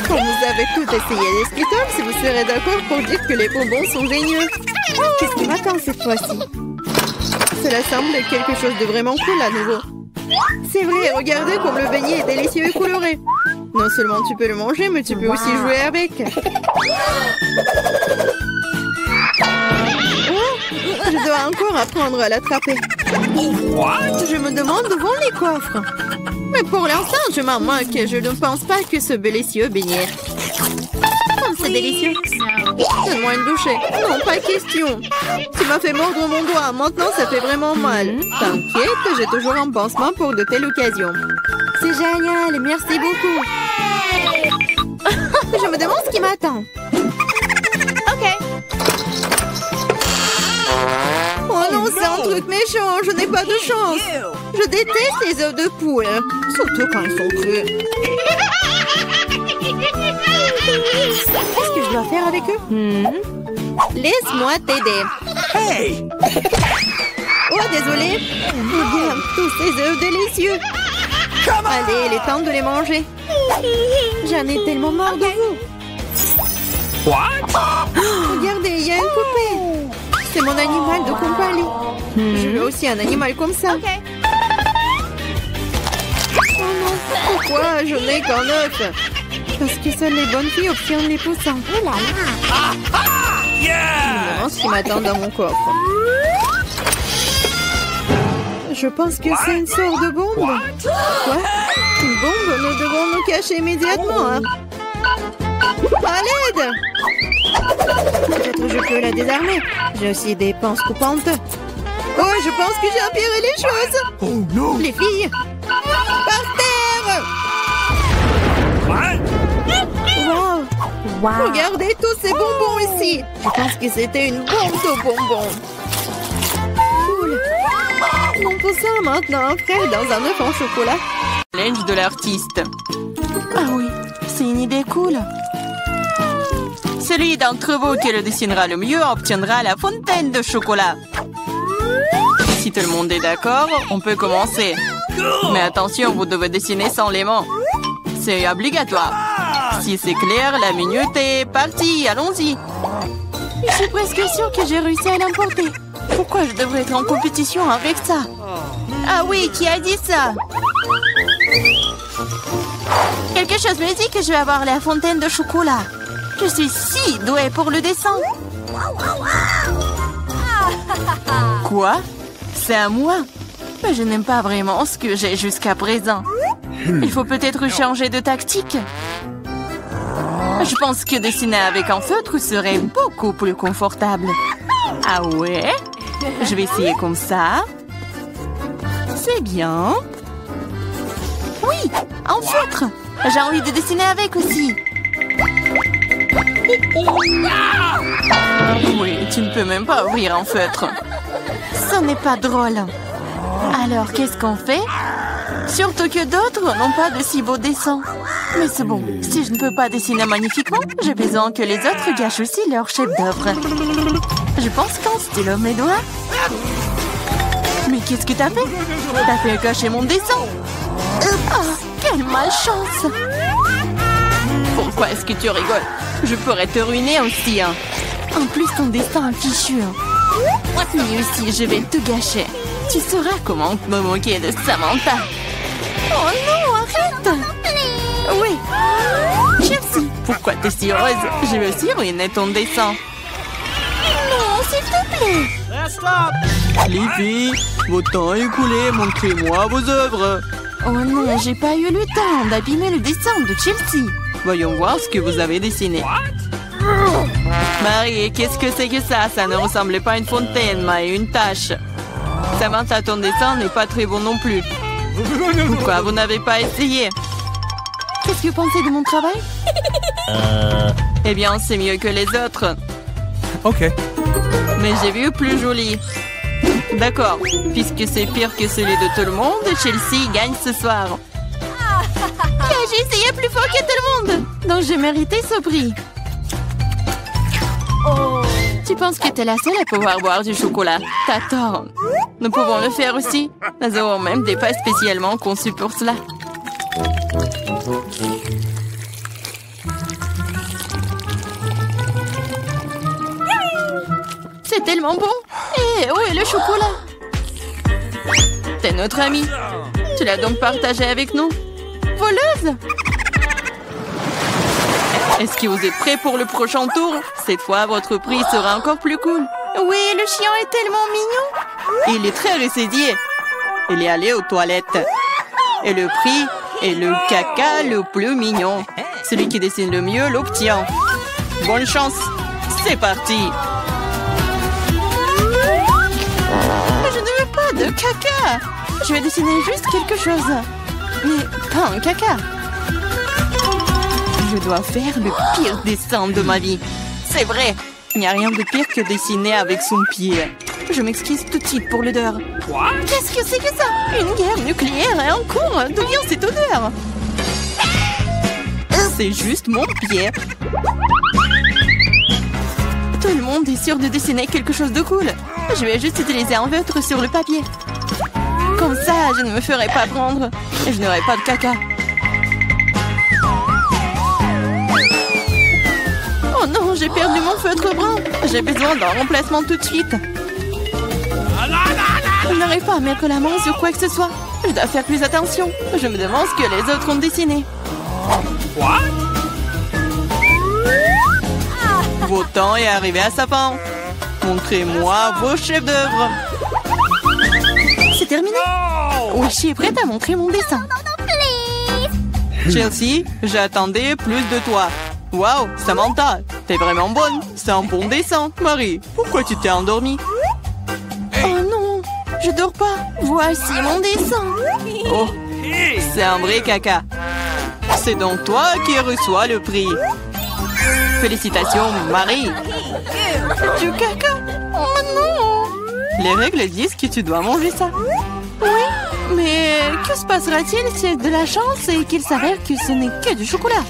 Quand vous avez tout essayé des Skittles, vous serez d'accord pour dire que les bonbons sont géniaux. Qu'est-ce qui m'attend cette fois-ci? Cela semble quelque chose de vraiment cool à nouveau. C'est vrai, regardez comme le beignet est délicieux et coloré. Non seulement tu peux le manger, mais tu peux aussi jouer avec. Oh, je dois encore apprendre à l'attraper. Je me demande où vont les coffres. Mais pour l'instant, je m'en moque. Je ne pense pas que ce délicieux beignet. c'est délicieux. Donne-moi une bouchée. Non, pas question. Tu m'as fait mordre mon doigt. Maintenant, ça fait vraiment mal. T'inquiète, j'ai toujours un pansement pour de telles occasions. C'est génial. Merci beaucoup. Je me demande ce qui m'attend. OK. Oh non, c'est un truc méchant. Je n'ai pas de chance. Je déteste les œufs de poule. Surtout quand ils sont crus. Qu'est-ce que je dois faire avec eux? Laisse-moi t'aider. Hey! Oh, désolé. Regarde tous ces œufs délicieux. Allez, il est temps de les manger. J'en ai tellement marre de vous. What? Regardez, il y a une poupée. C'est mon animal de compagnie. Je veux aussi un animal comme ça. Oh non, pourquoi je n'ai qu'un œuf? Parce que seules les bonnes filles obtiennent les poussins. Oh là là. Yeah! Je me demande ce qui m'attend dans mon coffre. Je pense que c'est une sorte de bombe. Quoi? Une bombe? Nous devons nous cacher immédiatement. Hein? À l'aide! Peut-être je peux la désarmer. J'ai aussi des pinces coupantes. Oh, je pense que j'ai empiré les choses. Oh non! Les filles! Par terre! What? Wow! Regardez tous ces bonbons ici! Je pense que c'était une bombe de bonbons. Cool! Mon poussin maintenant, frère, dans un œuf en chocolat. Challenge de l'artiste. Ah oui, c'est une idée cool. Celui d'entre vous qui le dessinera le mieux obtiendra la fontaine de chocolat. Si tout le monde est d'accord, on peut commencer. Mais attention, vous devez dessiner sans les mains. C'est obligatoire. Si c'est clair, la minute est partie. Allons-y. Je suis presque sûre que j'ai réussi à l'emporter. Pourquoi je devrais être en compétition avec ça? Ah oui, qui a dit ça? Quelque chose me dit que je vais avoir la fontaine de chocolat. Je suis si douée pour le dessin. Quoi? C'est à moi? Mais je n'aime pas vraiment ce que j'ai jusqu'à présent. Il faut peut-être changer de tactique. Je pense que dessiner avec un feutre serait beaucoup plus confortable. Ah ouais? Je vais essayer comme ça. C'est bien. Oui, un feutre. J'ai envie de dessiner avec aussi. Oui, tu ne peux même pas ouvrir un feutre. Ce n'est pas drôle. Alors, qu'est-ce qu'on fait? Surtout que d'autres n'ont pas de si beaux dessins. Mais c'est bon, si je ne peux pas dessiner magnifiquement, j'ai besoin que les autres gâchent aussi leur chef-d'œuvre. Je pense qu'en stylo mes doigts. Mais qu'est-ce que t'as fait? T'as fait gâcher mon dessin. Ah, quelle malchance! Pourquoi est-ce que tu rigoles? Je pourrais te ruiner aussi, hein. En plus, ton destin est fichu. Lui aussi, je vais te gâcher. Tu sauras comment me moquer de Samantha. Oh non, arrête! Oui. Chelsea, pourquoi t'es si heureuse? Je vais aussi ruiner ton dessin. Non, s'il te plaît. Les filles, votre temps est écoulé. Montrez-moi vos œuvres. Oh non, j'ai pas eu le temps d'abîmer le dessin de Chelsea. Voyons voir ce que vous avez dessiné. Marie, qu'est-ce que c'est que ça? Ça ne ressemble pas à une fontaine, mais à une tache. Samantha, ton dessin n'est pas très bon non plus. Pourquoi vous n'avez pas essayé? Qu'est-ce que vous pensez de mon travail? Eh bien, c'est mieux que les autres. OK. Mais j'ai vu plus joli. D'accord, puisque c'est pire que celui de tout le monde, Chelsea gagne ce soir. J'ai essayé plus fort que tout le monde, donc j'ai mérité ce prix. Tu penses que t'es la seule à pouvoir boire du chocolat? T'as tort. Nous pouvons le faire aussi. Nous avons même des pâtes spécialement conçues pour cela. C'est tellement bon. Et où est le chocolat? T'es notre amie. Tu l'as donc partagé avec nous? Voleuse! Est-ce que vous êtes prêts pour le prochain tour? Cette fois, votre prix sera encore plus cool. Oui, le chien est tellement mignon. Il est très ressaidié. Il est allé aux toilettes. Et le prix est le caca le plus mignon. Celui qui dessine le mieux l'obtient. Bonne chance. C'est parti. Je ne veux pas de caca. Je vais dessiner juste quelque chose. Mais pas un caca. Je dois faire le pire dessin de ma vie. C'est vrai. Il n'y a rien de pire que dessiner avec son pied. Je m'excuse tout de suite pour l'odeur. Qu'est-ce que c'est que ça? Une guerre nucléaire est en cours. D'où vient cette odeur? C'est juste mon pied. Tout le monde est sûr de dessiner quelque chose de cool. Je vais juste utiliser un feutre sur le papier. Comme ça, je ne me ferai pas prendre. Et je n'aurai pas de caca. Oh non, j'ai perdu mon feutre brun. J'ai besoin d'un remplacement tout de suite. Je n'arrive pas à mettre la main sur quoi que ce soit. Je dois faire plus attention. Je me demande ce que les autres ont dessiné. Votre temps est arrivé à sa fin. Montrez-moi vos chefs-d'œuvre. C'est terminé. Oui, je suis prête à montrer mon dessin. Chelsea, j'attendais plus de toi. Waouh, Samantha, t'es vraiment bonne. C'est un bon dessin. Marie, pourquoi tu t'es endormie? Oh non, je dors pas. Voici mon dessin. Oh, c'est un vrai caca. C'est donc toi qui reçois le prix. Félicitations, Marie. Du caca? Oh non. Les règles disent que tu dois manger ça. Oui, mais que se passera-t-il si c'est de la chance et qu'il s'avère que ce n'est que du chocolat?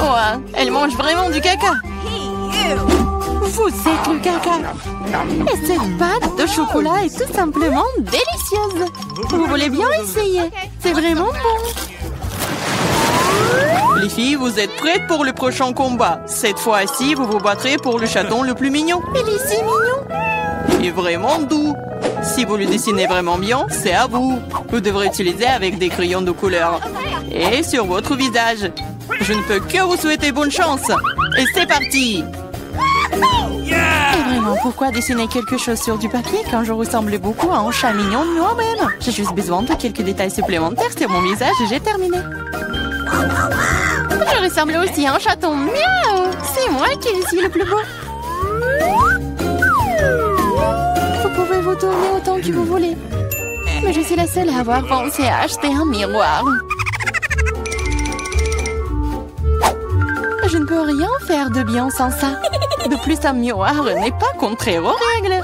Oh, elle mange vraiment du caca. Vous êtes le caca. Et cette pâte de chocolat est tout simplement délicieuse. Vous voulez bien essayer? C'est vraiment bon. Les filles, vous êtes prêtes pour le prochain combat. Cette fois-ci, vous vous battrez pour le chaton le plus mignon. Il est si mignon. Et vraiment doux. Si vous le dessinez vraiment bien, c'est à vous. Vous devrez utiliser avec des crayons de couleur. Et sur votre visage. Je ne peux que vous souhaiter bonne chance. Et c'est parti. Et vraiment, pourquoi dessiner quelque chose sur du papier quand je ressemble beaucoup à un chat mignon de moi-même? J'ai juste besoin de quelques détails supplémentaires sur mon visage et j'ai terminé. Je ressemble aussi à un chaton. Miaou! C'est moi qui suis le plus beau. Vous pouvez vous tourner autant que vous voulez. Mais je suis la seule à avoir pensé à acheter un miroir. Je ne peux rien faire de bien sans ça. De plus, un miroir n'est pas contraire aux règles.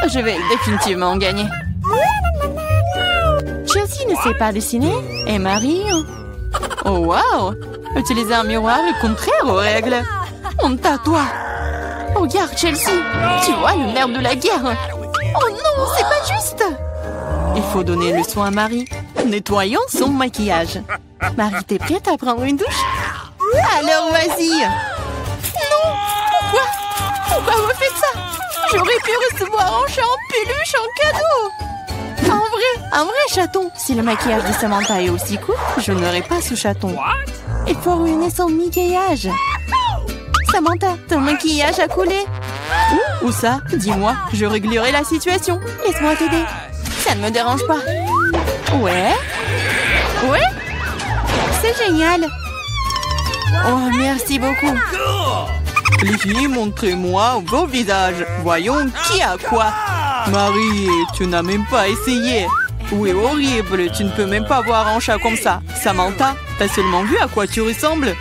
Je vais définitivement gagner. Chelsea ne sait pas dessiner. Et Marie... Oh, wow! Utiliser un miroir est contraire aux règles. Honte à toi. Regarde, Chelsea. Tu vois le nerf de la guerre. Oh non, c'est pas juste. Il faut donner le soin à Marie. Nettoyons son maquillage. Marie, t'es prête à prendre une douche? Alors, vas-y. Non, pourquoi vous faites ça? J'aurais pu recevoir un chat en peluche en cadeau. Un vrai chaton. Si le maquillage de Samantha est aussi court, je n'aurai pas ce chaton. Il faut ruiner son maquillage. Samantha, ton maquillage a coulé. Où ça? Dis-moi, je réglerai la situation. Laisse-moi t'aider. Ça ne me dérange pas. Ouais? C'est génial. Oh, merci beaucoup. Les filles, montrez-moi vos visages. Voyons qui a quoi. Marie, tu n'as même pas essayé. Oui, horrible. Tu ne peux même pas voir un chat comme ça. Samantha, t'as seulement vu à quoi tu ressembles?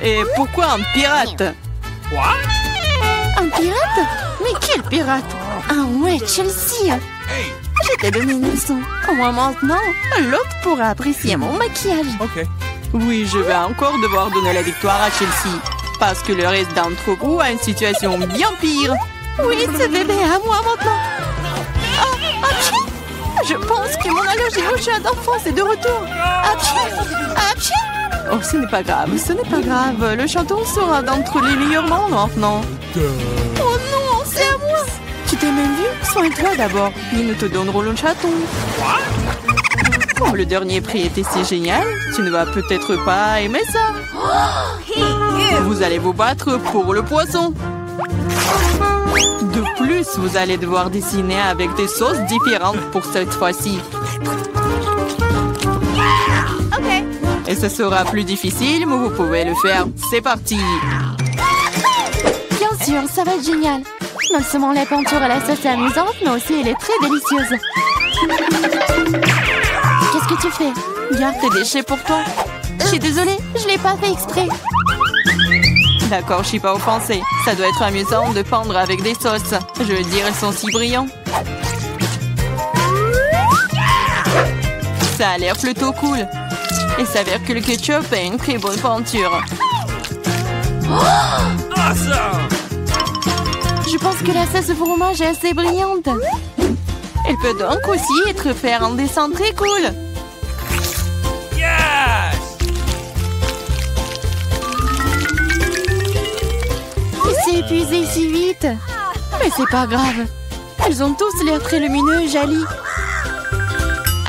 Et pourquoi un pirate? Un pirate? Mais quel pirate? Ah ouais, Chelsea. Je t'ai donné une leçon. Au moins maintenant, l'autre pourra apprécier mon maquillage. Oui, je vais encore devoir donner la victoire à Chelsea. Parce que le reste d'entre vous a une situation bien pire. Oui, ce bébé est à moi maintenant. Je pense que mon allergie au chat d'enfance est de retour. Oh, ce n'est pas grave, Le chaton sera d'entre les meilleurs membres maintenant. Oh non, c'est à moi. Tu t'es même vu? Soigne-toi d'abord. Puis nous te donnerons le chaton. Comme le dernier prix était si génial, tu ne vas peut-être pas aimer ça. Vous allez vous battre pour le poisson. De plus, vous allez devoir dessiner avec des sauces différentes pour cette fois-ci. Et ce sera plus difficile, mais vous pouvez le faire. C'est parti. Bien sûr, ça va être génial. Non seulement la peinture à la sauce est amusante, mais aussi elle est très délicieuse. Qu'est-ce que tu fais? Garde tes déchets pour toi. Je suis désolée, je l'ai pas fait exprès. D'accord, je suis pas offensée. Ça doit être amusant de peindre avec des sauces. Je veux dire, elles sont si brillants. Ça a l'air plutôt cool. Il s'avère que le ketchup est une très bonne peinture. Awesome! Je pense que la sauce au fromage est assez brillante. Elle peut donc aussi faire un dessin très cool. Yes! Il s'est épuisé si vite. Mais c'est pas grave. Ils ont tous l'air très lumineux et jolis.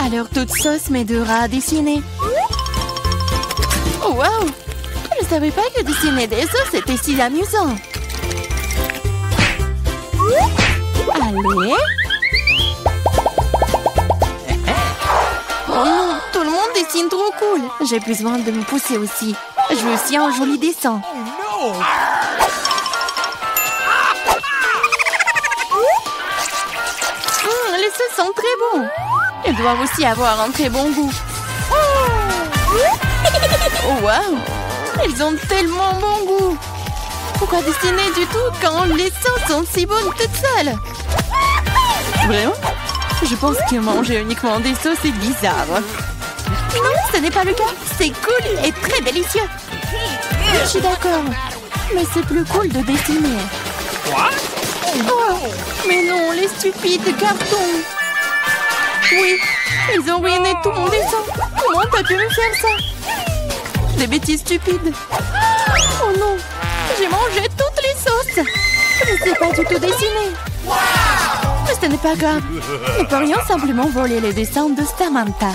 Alors toute sauce m'aidera à dessiner. Oh wow! Je savais pas que dessiner des sauces était si amusant. Allez. Oh non, tout le monde dessine trop cool. J'ai besoin de me pousser aussi. Je veux aussi un joli dessin. No! Les sauces sont très bons. Elles doivent aussi avoir un très bon goût. Oh wow! Elles ont tellement bon goût. Pourquoi dessiner du tout quand les sauces sont si bonnes toutes seules? Vraiment? Je pense que manger uniquement des sauces est bizarre. Non, ce n'est pas le cas. C'est cool et très délicieux. Je suis d'accord. Mais c'est plus cool de dessiner. Oh, mais non, les stupides cartons. Oui, ils ont ruiné tout mon dessin. Comment t'as pu me faire ça? Des bêtises stupides. Oh non, j'ai mangé toutes les sauces. Je ne sais pas du tout dessiner. Mais ce n'est pas grave. Nous pourrions simplement voler les dessins de Samantha.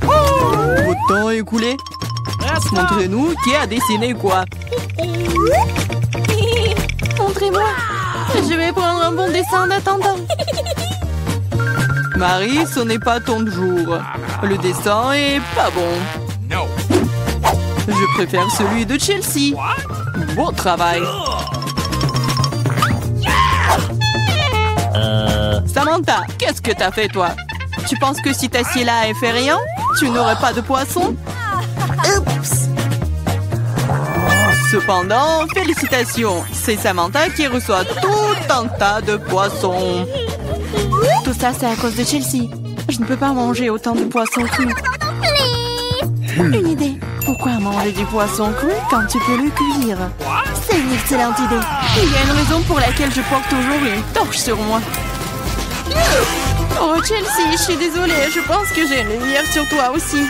Votre temps est écoulé. Montrez-nous qui a dessiné quoi. Montrez-moi. Je vais prendre un bon dessin en attendant. Marie, ce n'est pas ton jour. Le dessin est pas bon. No! Je préfère celui de Chelsea. Bon travail. Samantha, qu'est-ce que t'as fait toi? Tu penses que si t'assieds là et fais rien, tu n'aurais pas de poisson? Oups. Cependant, félicitations. C'est Samantha qui reçoit tout un tas de poissons. Tout ça, c'est à cause de Chelsea. Je ne peux pas manger autant de poissons crus. Une idée. Pourquoi manger du poisson cru quand tu peux le cuire? C'est une excellente idée. Il y a une raison pour laquelle je porte toujours une torche sur moi. Oh Chelsea, je suis désolée. Je pense que j'ai une lumière sur toi aussi.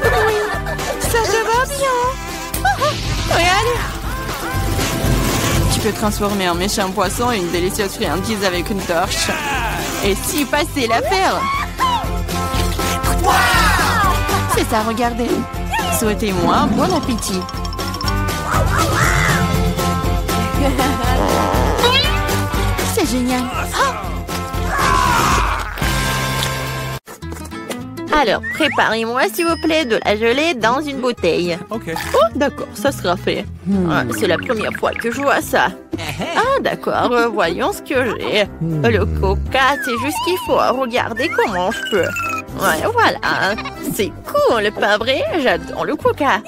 Oui, ça te va bien. Regarde. Tu peux transformer un méchant poisson en une délicieuse friandise avec une torche. Et si passer l'affaire. C'est ça, regardez. Souhaitez-moi bon appétit. C'est génial. Alors, préparez-moi s'il vous plaît de la gelée dans une bouteille. Okay. Oh, d'accord, ça sera fait. Ah, c'est la première fois que je vois ça. Ah, d'accord, voyons ce que j'ai. Le coca, c'est juste ce qu'il faut. Regardez comment je peux. Ouais, voilà. C'est cool, pas vrai? J'adore le coca.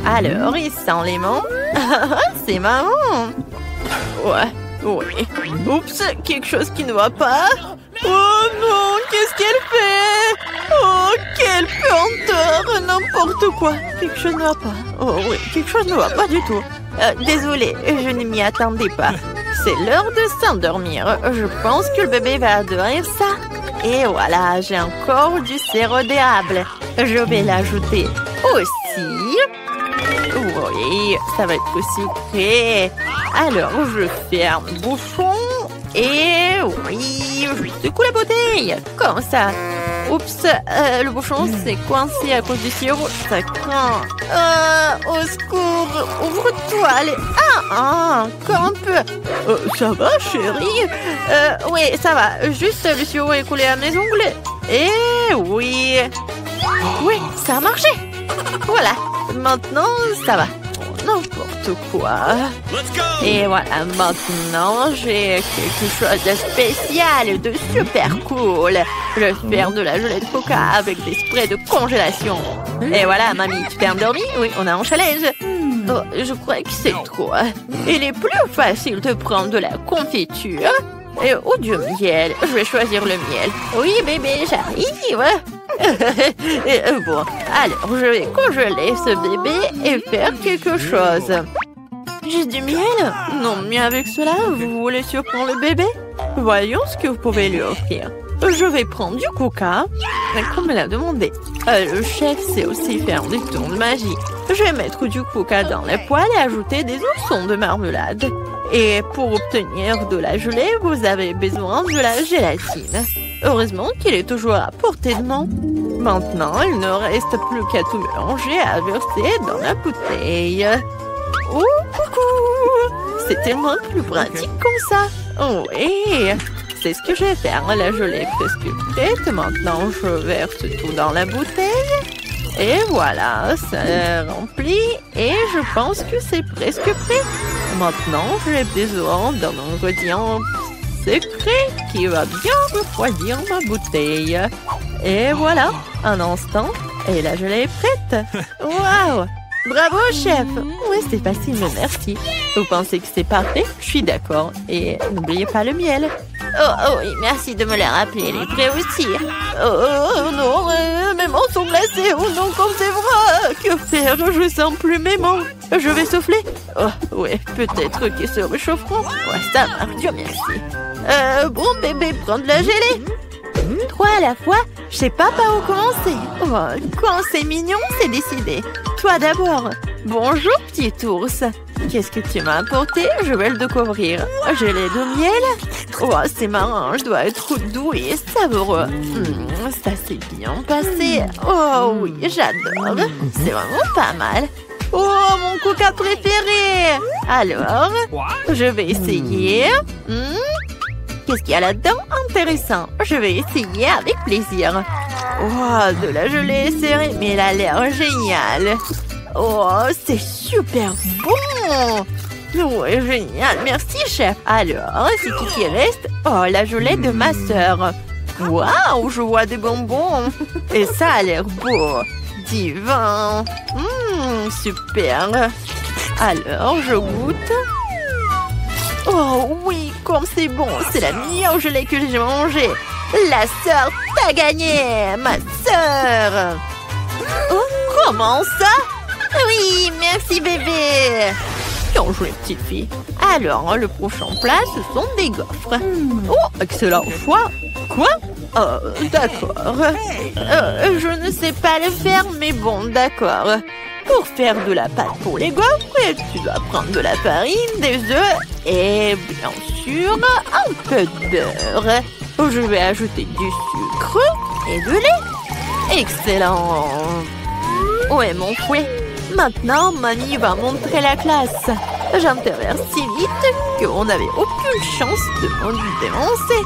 Alors, il sent les menthes. C'est marrant. Ouais, oui. Oups, quelque chose qui ne va pas. Oh non, qu'est-ce qu'elle fait? Oh, quelle puanteur! N'importe quoi. Quelque chose ne va pas. Oh oui, quelque chose ne va pas du tout. Désolée, je ne m'y attendais pas. C'est l'heure de s'endormir. Je pense que le bébé va adorer ça. Et voilà, j'ai encore du sirop d'érable. Je vais l'ajouter aussi. Oui, ça va être sucré. Alors, je ferme le bouchon. Et oui, je secoue la bouteille. Comme ça. Oups, le bouchon s'est coincé à cause du sirop. Ça craint. Au secours, ouvre-toi. Allez. Encore un peu. Ça va, chérie? Oui, ça va. Juste le sirop est coulé à mes ongles. Et oui. Oui, ça a marché. Voilà, maintenant, ça va. N'importe quoi. Et voilà, maintenant, j'ai quelque chose de spécial, de super cool. Je vais faire de la gelée de coca avec des sprays de congélation. Et voilà, mamie, tu t'es endormie? Oui, on a un challenge. Oh, je crois que c'est trop. Il est plus facile de prendre de la confiture ou du miel. Je vais choisir le miel. Oui, bébé, j'arrive. Bon, alors je vais congeler ce bébé et faire quelque chose. J'ai du miel? Non, mais avec cela, vous voulez surprendre le bébé? Voyons ce que vous pouvez lui offrir. Je vais prendre du coca, comme elle a demandé. Le chef sait aussi faire des tours de magie. Je vais mettre du coca dans la poêle et ajouter des oursons de marmelade. Et pour obtenir de la gelée, vous avez besoin de la gélatine. Heureusement qu'il est toujours à portée de main. Maintenant, il ne reste plus qu'à tout mélanger et à verser dans la bouteille. Oh, coucou! C'est tellement plus pratique comme ça. Oh, oui, c'est ce que je vais faire. La gelée est presque prête. Maintenant, je verse tout dans la bouteille. Et voilà, ça est rempli. Et je pense que c'est presque prêt. Maintenant, j'ai besoin d'un ingrédient secret qui va bien refroidir ma bouteille. Et voilà, un instant, et la gelée est prête. Waouh! Bravo, chef! Oui, c'est facile, mais merci. Vous pensez que c'est parfait? Je suis d'accord. Et n'oubliez pas le miel. Oh oui, merci de me le rappeler. Il est prêt aussi. Oh non, mes mains sont glacées. Oh non, comme c'est vrai. Que faire? Je sens plus mes mains. Je vais souffler. Oh, oui, peut-être qu'ils se réchaufferont. Ouais, ça marche, Dieu merci. Bon, bébé, prends de la gelée. 3 à la fois, je sais pas par où commencer. Oh, quand c'est mignon, c'est décidé. Toi d'abord. Bonjour, petit ours. Qu'est-ce que tu m'as apporté? Je vais le découvrir. Gelée de miel? Oh, c'est marrant, je dois être doux et savoureux. Ça s'est bien passé. Oh oui, j'adore. C'est vraiment pas mal. Oh, mon coca préféré. Alors, je vais essayer. Qu'est-ce qu'il y a là-dedans? Intéressant. Je vais essayer avec plaisir. Oh, de la gelée serrée, mais elle a l'air géniale. Oh, c'est super bon. Ouais, génial. Merci, chef. Alors, c'est tout qui reste. Oh, la gelée de ma sœur. Waouh, je vois des bonbons. Et ça a l'air beau. Divin. Super. Alors, je goûte. Oh oui, comme c'est bon. C'est la meilleure gelée que j'ai mangée. La sœur, t'as gagné. Ma sœur. Oh, comment ça? Oui, merci bébé. Bien joué, petite fille. Alors, le prochain plat, ce sont des gaufres. Oh, excellent choix. Quoi? D'accord. Je ne sais pas le faire, mais bon, d'accord. Pour faire de la pâte pour les gaufres, tu dois prendre de la farine, des œufs et bien sûr un peu de beurre. Je vais ajouter du sucre et de lait. Excellent. Où est mon fouet? Maintenant, mamie va montrer la classe. J'interviens si vite qu'on n'avait aucune chance de me dénoncer.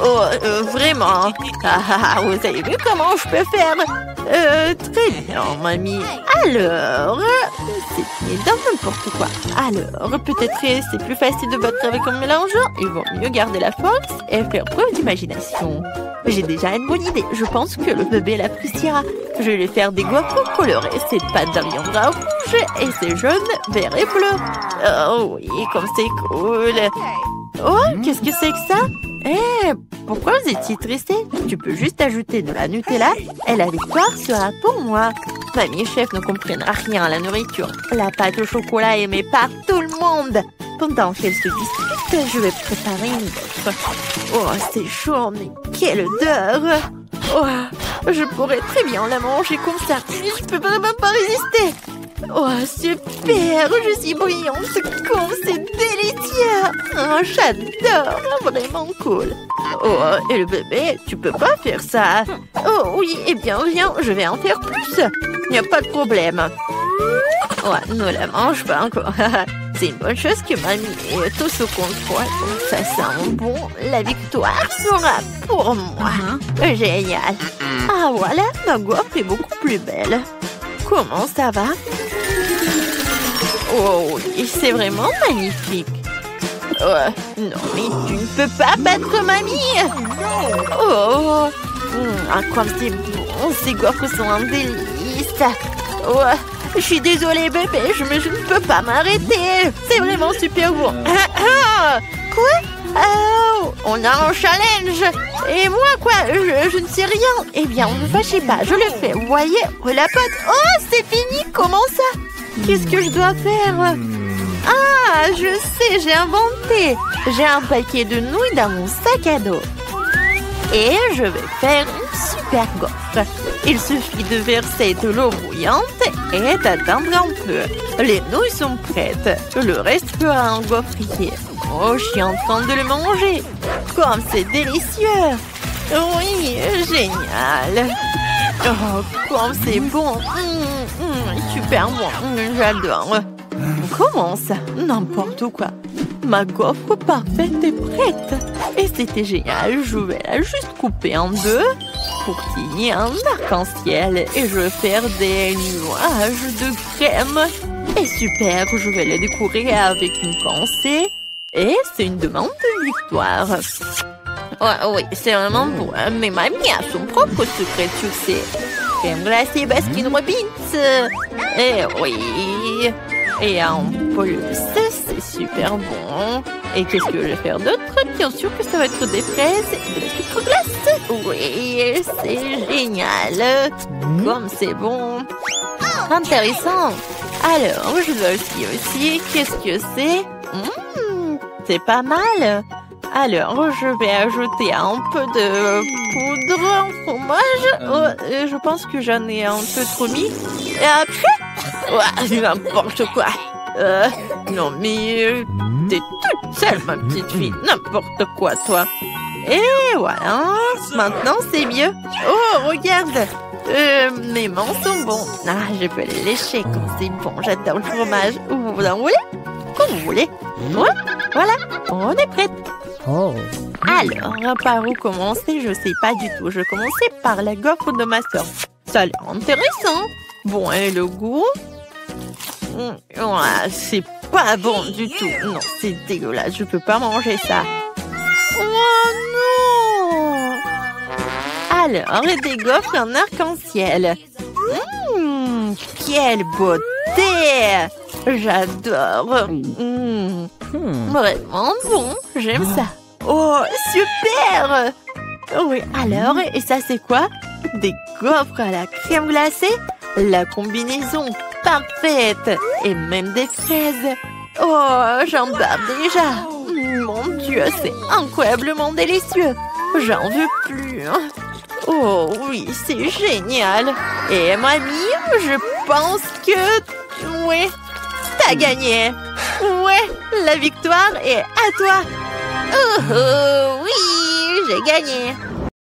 Oh, vraiment? Vous avez vu comment je peux faire? Très bien, mamie. Alors, c'est dans n'importe quoi. Alors, peut-être c'est plus facile de battre avec un mélangeant. Il vaut mieux garder la force et faire preuve d'imagination. J'ai déjà une bonne idée. Je pense que le bébé l'appréciera. Je vais lui faire des gaufres colorées. Cette pâte deviendra rouge et c'est jaune, vert et bleu. Oh oui, comme c'est cool. Oh, qu'est-ce que c'est que ça? Pourquoi vous étiez tressé? Tu peux juste ajouter de la Nutella et la victoire sera pour moi. Mamie et chef ne comprennent rien à la nourriture. La pâte au chocolat est aimée par tout le monde. Pendant qu'elles se disputent, je vais préparer une gaufre. Oh, c'est chaud, mais quelle odeur! Oh, je pourrais très bien la manger comme ça, mais je peux vraiment pas résister. Oh, super! Je suis brillante, c'est délicieux! Oh, j'adore! Vraiment cool! Oh, et le bébé, tu peux pas faire ça! Oh oui, eh bien, viens, je vais en faire plus! Il n'y a pas de problème! Ouais, ne la mange pas encore! C'est une bonne chose que mamie ait tout sous contrôle. Ça sent bon. La victoire sera pour moi. Génial! Ah, voilà, ma gaufre est beaucoup plus belle. Comment ça va? Oh oui, c'est vraiment magnifique. Non, mais tu ne peux pas battre mamie. Oh, comme c'est bon, ces gaufres sont un délice. Oh, je suis désolée bébé, mais je ne peux pas m'arrêter. C'est vraiment super bon. Quoi? Oh, on a un challenge. Et moi, quoi? Je ne sais rien. Eh bien, ne fâchez pas, je le fais. Vous voyez? Oh, la pote. Oh, c'est fini. Comment ça? Qu'est-ce que je dois faire? Ah, je sais, j'ai inventé. J'ai un paquet de nouilles dans mon sac à dos. Et je vais faire une super gaufre. Il suffit de verser de l'eau bouillante et d'attendre un peu. Les nouilles sont prêtes. Le reste fera un gaufrier. Oh, je suis en train de le manger. Comme c'est délicieux. Oui, génial. Oh, comme c'est bon. Super bon. J'adore. Comment ça? N'importe quoi. Ma gaufre parfaite est prête. Et c'était génial. Je vais la juste couper en deux pour qu'il y ait un arc-en-ciel. Et je vais faire des nuages de crème. Et super, je vais les décorer avec une pensée. Et c'est une demande de victoire. Oh, oui, c'est vraiment bon. Mais mamie a son propre secret de succès. Crème glacée Baskin Robbins. Et oui. Et en plus, c'est super bon. Et qu'est-ce que je vais faire d'autre? Bien sûr que ça va être des fraises et de la sucre glace. Oui, c'est génial. Comme c'est bon. Intéressant. Alors, je dois aussi. Qu'est-ce que c'est? C'est pas mal. Alors, je vais ajouter un peu de poudre en fromage. Je pense que j'en ai un peu trop mis. Et après, n'importe quoi. Non, mais t'es toute seule, ma petite fille. N'importe quoi, toi. Et voilà. Maintenant, c'est mieux. Oh, regarde. Mes mains sont bons. Ah, je peux les lécher quand c'est bon. J'adore le fromage. Vous en voulez? Comme vous voulez. Ouais, voilà. On est prête. Oh. Alors, par où commencer? Je sais pas du tout. Je commençais par la gaufre de ma soeur. Ça a l'air intéressant. Bon, et le goût? C'est pas bon du tout. Non, c'est dégueulasse. Je peux pas manger ça. Oh non! Alors, des gaufres en arc-en-ciel. Quelle beauté! J'adore. Vraiment bon. J'aime ça. Oh, super! Oui, alors, et ça c'est quoi? Des gaufres à la crème glacée? La combinaison parfaite! Et même des fraises! Oh, j'en bave déjà! Mon Dieu, c'est incroyablement délicieux! J'en veux plus! Oh oui, c'est génial! Et mamie, je pense que... Oui, t'as gagné! Ouais, la victoire est à toi! Oh oui, j'ai gagné!